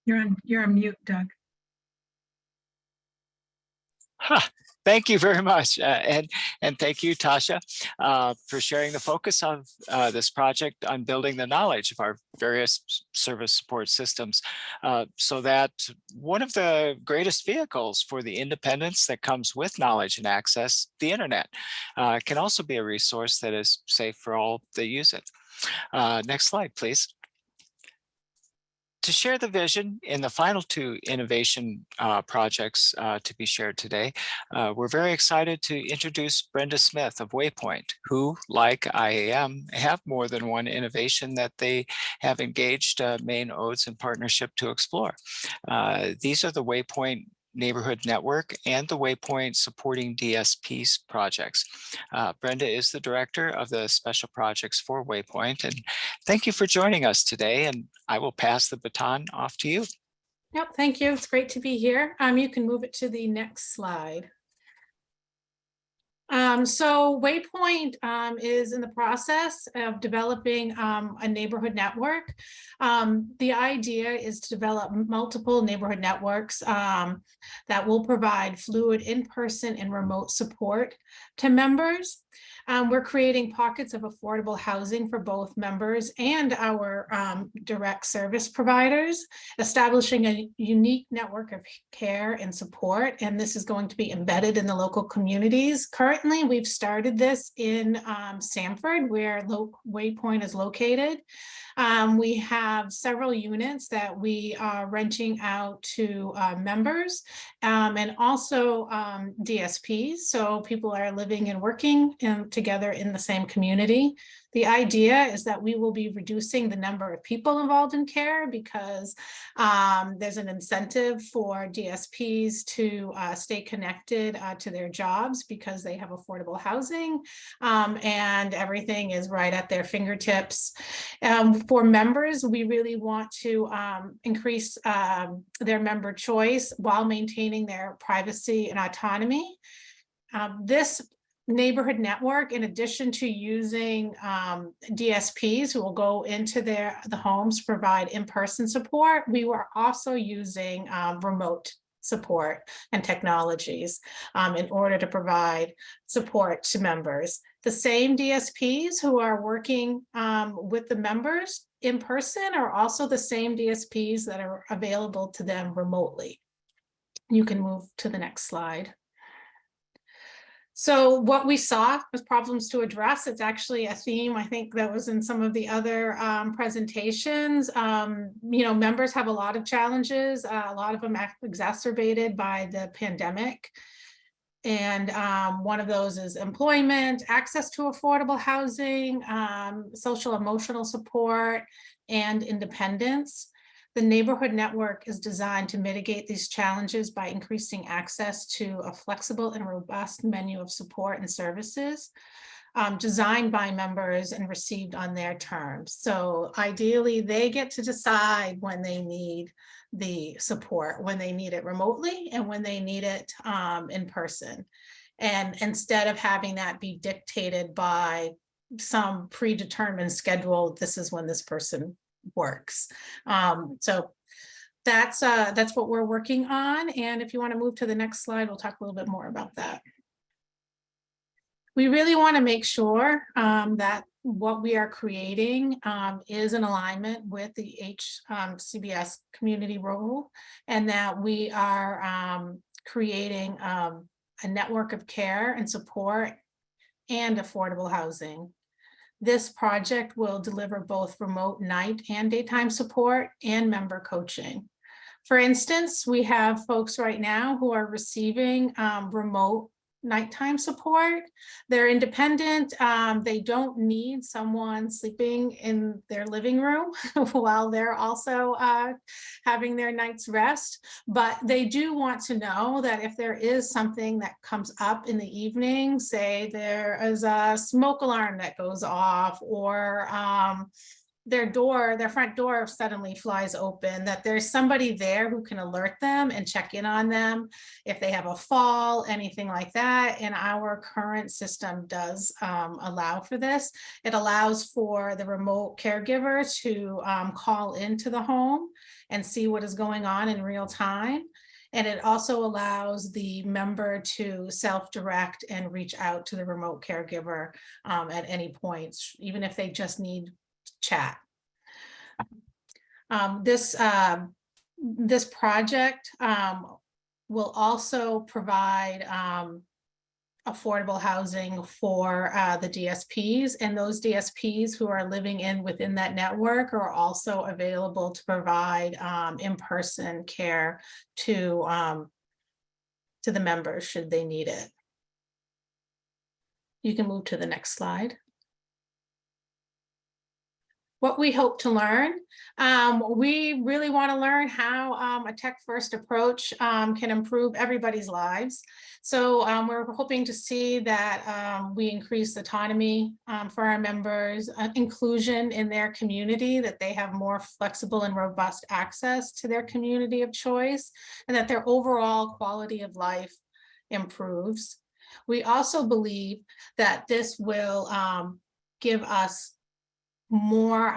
You're on mute, Doug. Thank you very much. And thank you, Tasha, for sharing the focus of this project on building the knowledge of our various service support systems, so that one of the greatest vehicles for the independence that comes with knowledge and access, the internet, can also be a resource that is safe for all that use it. Next slide, please. To share the vision in the final two innovation projects to be shared today, we're very excited to introduce Brenda Smith of Waypoint, who, like IAM, have more than one innovation that they have engaged Maine ODES in partnership to explore. These are the Waypoint Neighborhood Network and the Waypoint Supporting DSPs projects. Brenda is the director of the special projects for Waypoint, and thank you for joining us today, and I will pass the baton off to you. Yep, thank you. It's great to be here. You can move it to the next slide. So Waypoint is in the process of developing a neighborhood network. The idea is to develop multiple neighborhood networks that will provide fluid in-person and remote support to members. We're creating pockets of affordable housing for both members and our direct service providers, establishing a unique network of care and support. And this is going to be embedded in the local communities. Currently, we've started this in Sanford, where Waypoint is located. We have several units that we are renting out to members and also DSPs. So people are living and working together in the same community. The idea is that we will be reducing the number of people involved in care because there's an incentive for DSPs to stay connected to their jobs because they have affordable housing and everything is right at their fingertips. For members, we really want to increase their member choice while maintaining their privacy and autonomy. This neighborhood network, in addition to using DSPs who will go into the homes to provide in-person support, we were also using remote support and technologies in order to provide support to members. The same DSPs who are working with the members in person are also the same DSPs that are available to them remotely. You can move to the next slide. So what we saw was problems to address. It's actually a theme, I think, that was in some of the other presentations. Members have a lot of challenges, a lot of them exacerbated by the pandemic. And one of those is employment, access to affordable housing, social emotional support, and independence. The neighborhood network is designed to mitigate these challenges by increasing access to a flexible and robust menu of support and services designed by members and received on their terms. So ideally, they get to decide when they need the support, when they need it remotely and when they need it in person. And instead of having that be dictated by some predetermined schedule, this is when this person works. So that's what we're working on. And if you want to move to the next slide, we'll talk a little bit more about that. We really want to make sure that what we are creating is in alignment with the HCBS community role, and that we are creating a network of care and support and affordable housing. This project will deliver both remote night and daytime support and member coaching. For instance, we have folks right now who are receiving remote nighttime support. They're independent. They don't need someone sleeping in their living room while they're also having their night's rest. But they do want to know that if there is something that comes up in the evening, say there is a smoke alarm that goes off, or their front door suddenly flies open, that there's somebody there who can alert them and check in on them if they have a fall, anything like that. And our current system does allow for this. It allows for the remote caregiver to call into the home and see what is going on in real time. And it also allows the member to self-direct and reach out to the remote caregiver at any point, even if they just need chat. This project will also provide affordable housing for the DSPs, and those DSPs who are living within that network are also available to provide in-person care to the members should they need it. You can move to the next slide. What we hope to learn. We really want to learn how a tech-first approach can improve everybody's lives. So we're hoping to see that we increase autonomy for our members, inclusion in their community, that they have more flexible and robust access to their community of choice, and that their overall quality of life improves. We also believe that this will give us more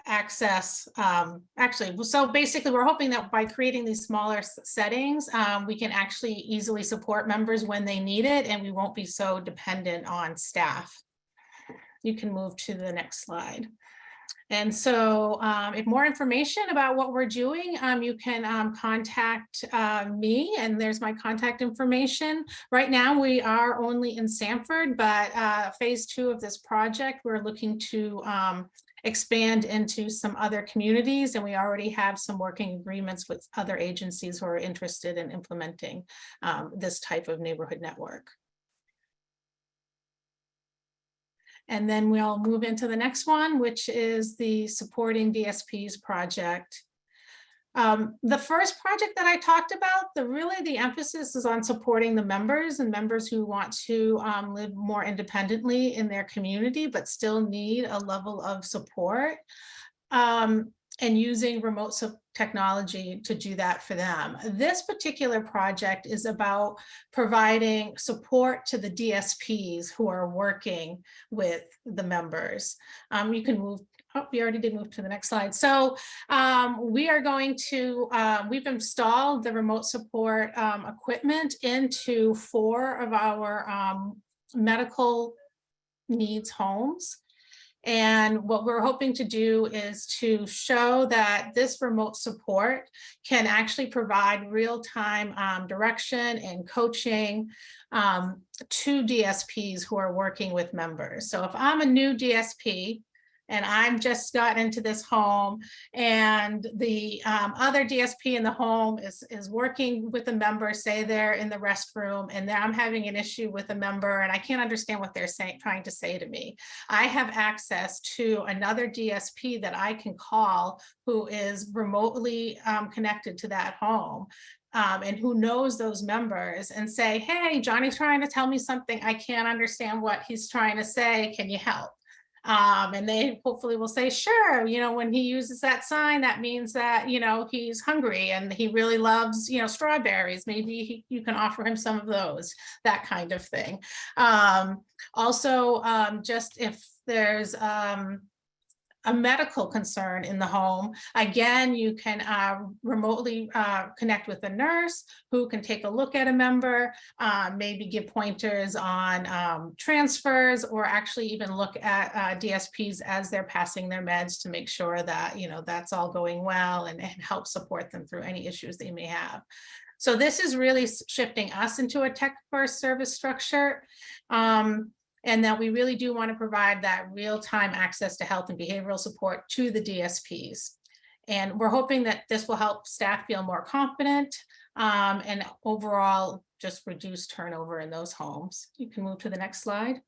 access. So basically we're hoping that by creating these smaller settings, we can actually easily support members when they need it, and we won't be so dependent on staff. You can move to the next slide. And so if more information about what we're doing, you can contact me, and there's my contact information. Right now we are only in Sanford, but phase 2 of this project, we're looking to expand into some other communities, and we already have some working agreements with other agencies who are interested in implementing this type of neighborhood network. And then we'll move into the next one, which is the Supporting DSPs project. The first project that I talked about, the emphasis is on supporting the members and members who want to live more independently in their community, but still need a level of support. And using remote technology to do that for them. This particular project is about providing support to the DSPs who are working with the members. You can move, we already did move to the next slide. So we are going to, we've installed the remote support equipment into 4 of our medical needs homes. And what we're hoping to do is to show that this remote support can actually provide real-time direction and coaching to DSPs who are working with members. So if I'm a new DSP and I've just gotten into this home, and the other DSP in the home is working with a member, say they're in the restroom, and I'm having an issue with a member and I can't understand what they're trying to say to me. I have access to another DSP that I can call who is remotely connected to that home. And who knows those members, and say, hey, Johnny's trying to tell me something. I can't understand what he's trying to say. Can you help? And they hopefully will say, sure, when he uses that sign, that means that, he's hungry and he really loves, strawberries. Maybe you can offer him some of those, that kind of thing. Also, just if there's a medical concern in the home, again, you can remotely connect with a nurse who can take a look at a member, maybe give pointers on transfers, or actually even look at DSPs as they're passing their meds to make sure that that's all going well, and help support them through any issues they may have. So this is really shifting us into a tech-first service structure. And that we really do want to provide that real-time access to health and behavioral support to the DSPs. And we're hoping that this will help staff feel more confident and overall just reduce turnover in those homes. You can move to the next slide.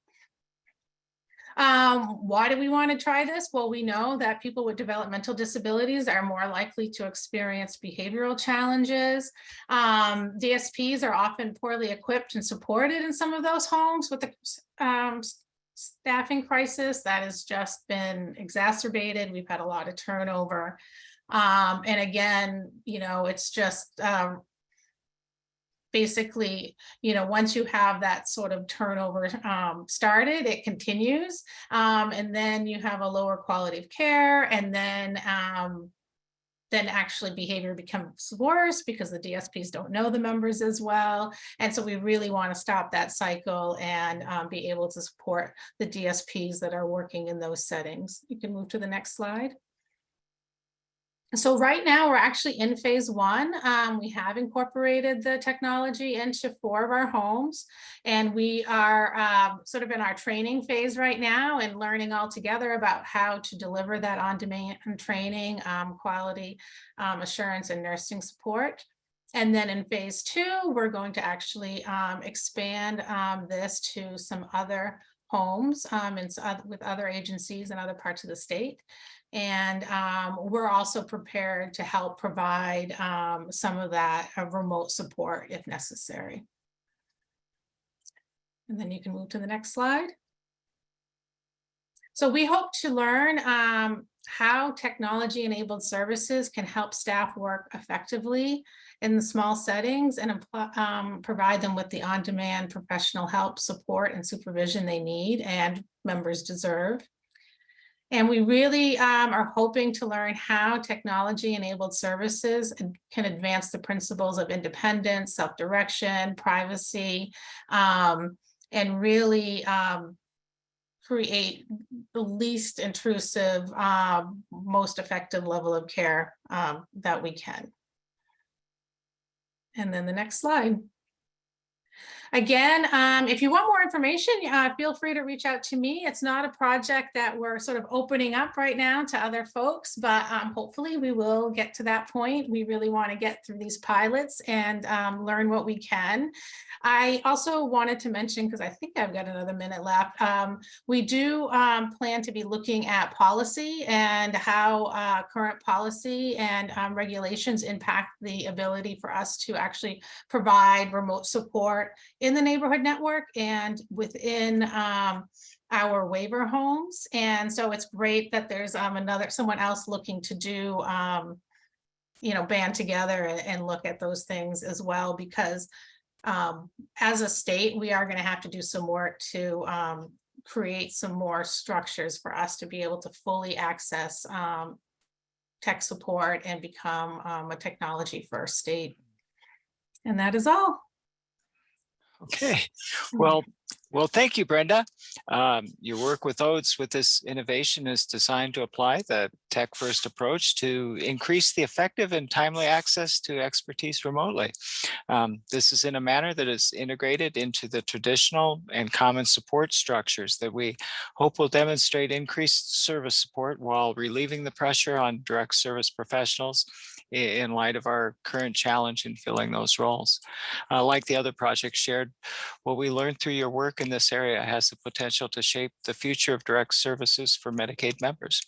Why do we want to try this? Well, we know that people with developmental disabilities are more likely to experience behavioral challenges. DSPs are often poorly equipped and supported in some of those homes with the staffing crisis that has just been exacerbated. We've had a lot of turnover. And again, it's just basically, once you have that sort of turnover started, it continues. And then you have a lower quality of care. And then then actually behavior becomes worse because the DSPs don't know the members as well. And so we really want to stop that cycle and be able to support the DSPs that are working in those settings. You can move to the next slide. So right now we're actually in phase 1. We have incorporated the technology into 4 of our homes, and we are sort of in our training phase right now and learning all together about how to deliver that on-demand training, quality assurance and nursing support. And then in phase 2, we're going to actually expand this to some other homes and with other agencies in other parts of the state. And we're also prepared to help provide some of that remote support if necessary. And then you can move to the next slide. So we hope to learn how technology-enabled services can help staff work effectively in the small settings and provide them with the on-demand professional help, support, and supervision they need and members deserve. And we really are hoping to learn how technology-enabled services can advance the principles of independence, self-direction, privacy, and really create the least intrusive, most effective level of care that we can. And then the next slide. Again, if you want more information, feel free to reach out to me. It's not a project that we're sort of opening up right now to other folks, but hopefully we will get to that point. We really want to get through these pilots and learn what we can. I also wanted to mention, because I think I've got another minute left, we do plan to be looking at policy and how current policy and regulations impact the ability for us to actually provide remote support in the neighborhood network and within our waiver homes. And so it's great that there's someone else looking to do, band together and look at those things as well, because as a state, we are going to have to do some work to create some more structures for us to be able to fully access tech support and become a technology first state. And that is all. Okay, well, thank you, Brenda. Your work with OATS with this innovation is designed to apply the tech-first approach to increase the effective and timely access to expertise remotely. This is in a manner that is integrated into the traditional and common support structures that we hope will demonstrate increased service support while relieving the pressure on direct service professionals in light of our current challenge in filling those roles. Like the other projects shared, what we learned through your work in this area has the potential to shape the future of direct services for Medicaid members.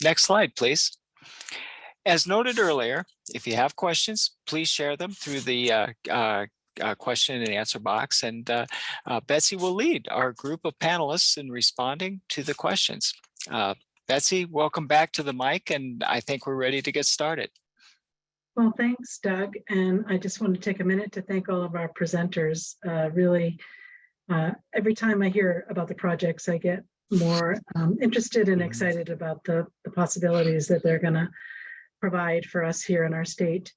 Next slide, please. As noted earlier, if you have questions, please share them through the question and answer box, and Betsy will lead our group of panelists in responding to the questions. Betsy, welcome back to the mic, and I think we're ready to get started. Well, thanks, Doug. And I just want to take a minute to thank all of our presenters. Really, every time I hear about the projects, I get more interested and excited about the possibilities that they're going to provide for us here in our state.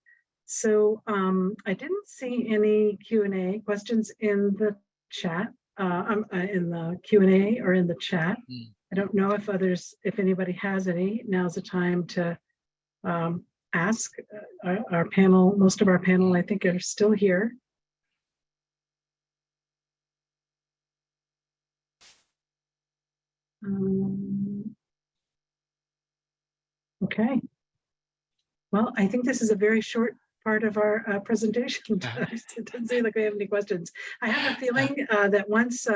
So I didn't see any Q&A questions in the chat, in the Q&A or in the chat. I don't know if anybody has any. Now's the time to ask. Our panel, most of our panel, I think, are still here. Okay. Well, I think this is a very short part of our presentation. It doesn't seem like we have any questions. I have a feeling that once,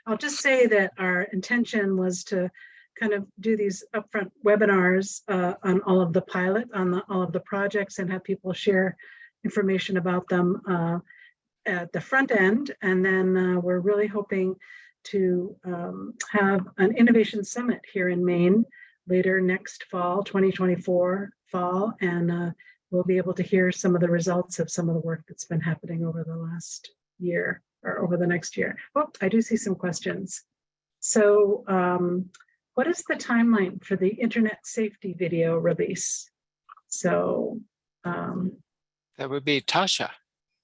I'll just say that our intention was to kind of do these upfront webinars on all of the pilot, on all of the projects, and have people share information about them at the front end. And then we're really hoping to have an innovation summit here in Maine later next fall, 2024 fall, and we'll be able to hear some of the results of some of the work that's been happening over the last year or over the next year. Oh, I do see some questions. So what is the timeline for the internet safety video release? So That would be Tasha.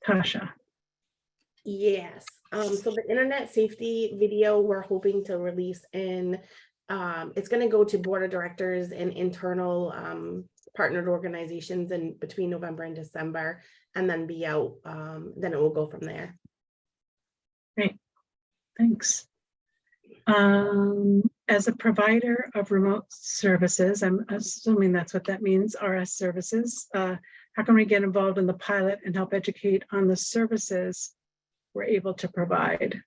Tasha. Yes. So the internet safety video we're hoping to release in, it's going to go to board of directors and internal partnered organizations in between November and December, and then be out. Then it will go from there. Great, thanks. As a provider of remote services, I'm assuming that's what that means, RS services, how can we get involved in the pilot and help educate on the services we're able to provide?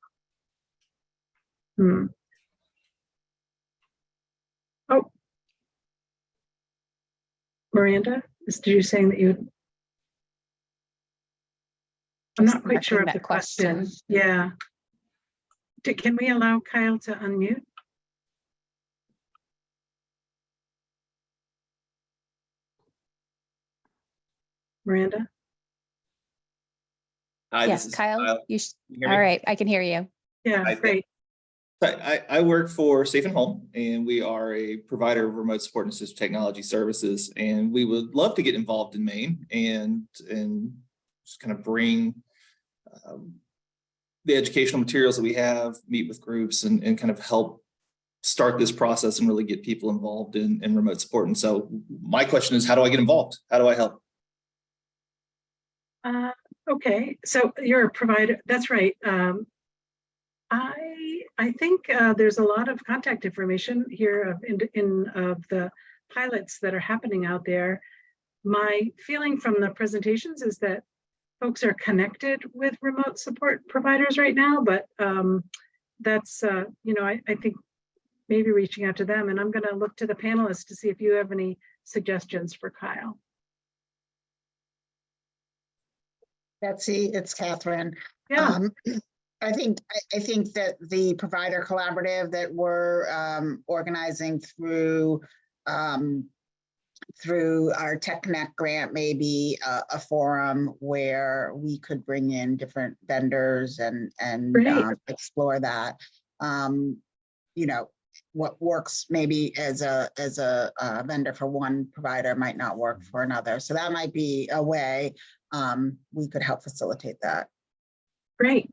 Oh, Miranda, did you saying that you? I'm Just not quite sure of marking the that question. Yeah. Can we allow Kyle to unmute? Miranda? Hi, Yes, this is Kyle, Kyle. you Can you hear all me? right, I can hear you. Yeah, Hi, great. I work for Safe and Home, and we are a provider of remote support and assistive technology services. And we would love to get involved in Maine and just kind of bring the educational materials that we have, meet with groups, and kind of help start this process and really get people involved in remote support. And so my question is, how do I get involved? How do I help? Okay, so you're a provider. That's right. I think there's a lot of contact information here of the pilots that are happening out there. My feeling from the presentations is that folks are connected with remote support providers right now, but that's I think maybe reaching out to them, and I'm going to look to the panelists to see if you have any suggestions for Kyle. Betsy, it's Catherine. Yeah. I think that the provider collaborative that we're organizing through our Tech-Connect grant may be a forum where we could bring in different vendors and explore that. What works maybe as a vendor for one provider might not work for another. So that might be a way we could help facilitate that. Great.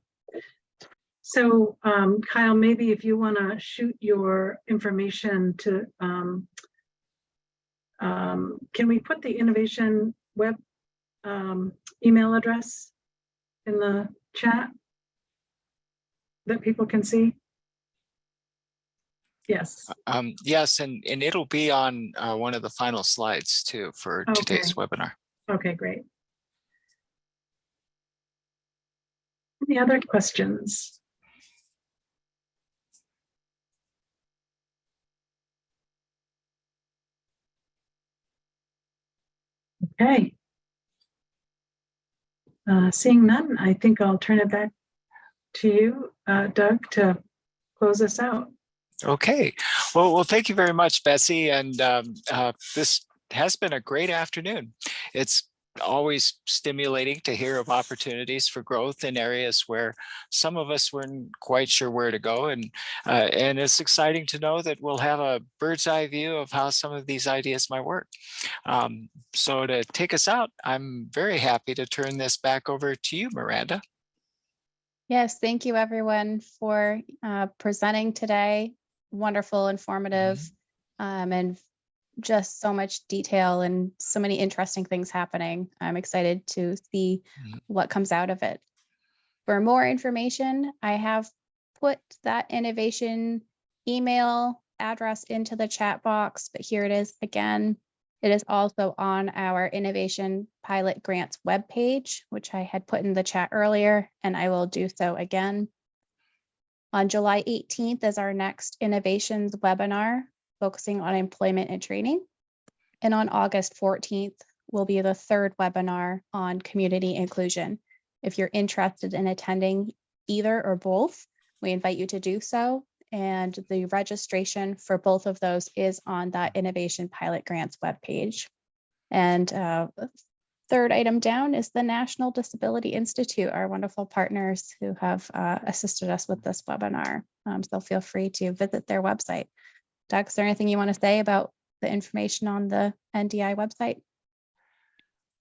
So Kyle, maybe if you want to shoot your information to, can we put the innovation web email address in the chat that people can see? Yes. Yes, and it'll be on one of the final slides too for today's webinar. Okay, great. Any other questions? Okay. Seeing none, I think I'll turn it back to you, Doug, to close us out. Okay. Well, thank you very much, Betsy. And this has been a great afternoon. It's always stimulating to hear of opportunities for growth in areas where some of us weren't quite sure where to go. And it's exciting to know that we'll have a bird's eye view of how some of these ideas might work. So to take us out, I'm very happy to turn this back over to you, Miranda. Yes, thank you everyone for presenting today. Wonderful, informative, and just so much detail and so many interesting things happening. I'm excited to see what comes out of it. For more information, I have put that innovation email address into the chat box, but here it is again. It is also on our Innovation Pilot Grants webpage, which I had put in the chat earlier, and I will do so again. On July 18th is our next innovations webinar, focusing on employment and training. And on August 14th will be the third webinar on community inclusion. If you're interested in attending either or both, we invite you to do so. And the registration for both of those is on that Innovation Pilot Grants webpage. And third item down is the National Disability Institute, our wonderful partners who have assisted us with this webinar. So feel free to visit their website. Doug, is there anything you want to say about the information on the NDI website?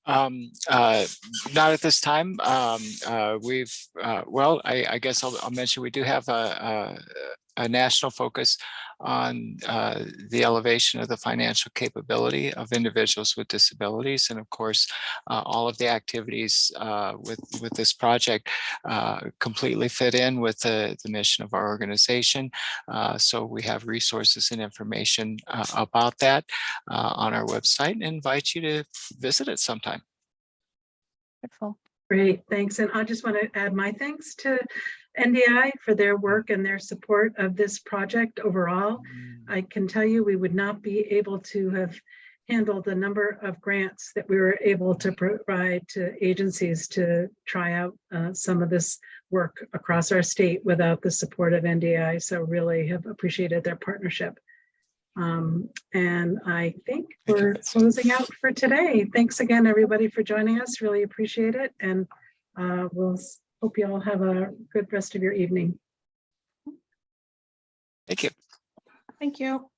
Not at this time. Well, I guess I'll mention we do have a national focus on the elevation of the financial capability of individuals with disabilities. And of course, all of the activities with this project completely fit in with the mission of our organization. So we have resources and information about that on our website, and invite you to visit it sometime. Wonderful. Great, thanks. And I just want to add my thanks to NDI for their work and their support of this project overall. I can tell you we would not be able to have handled the number of grants that we were able to provide to agencies to try out some of this work across our state without the support of NDI. So really have appreciated their partnership. And I think we're closing out for today. Thanks again, everybody, for joining us. Really appreciate it. And we'll hope you all have a good rest of your evening. Thank you. Thank you.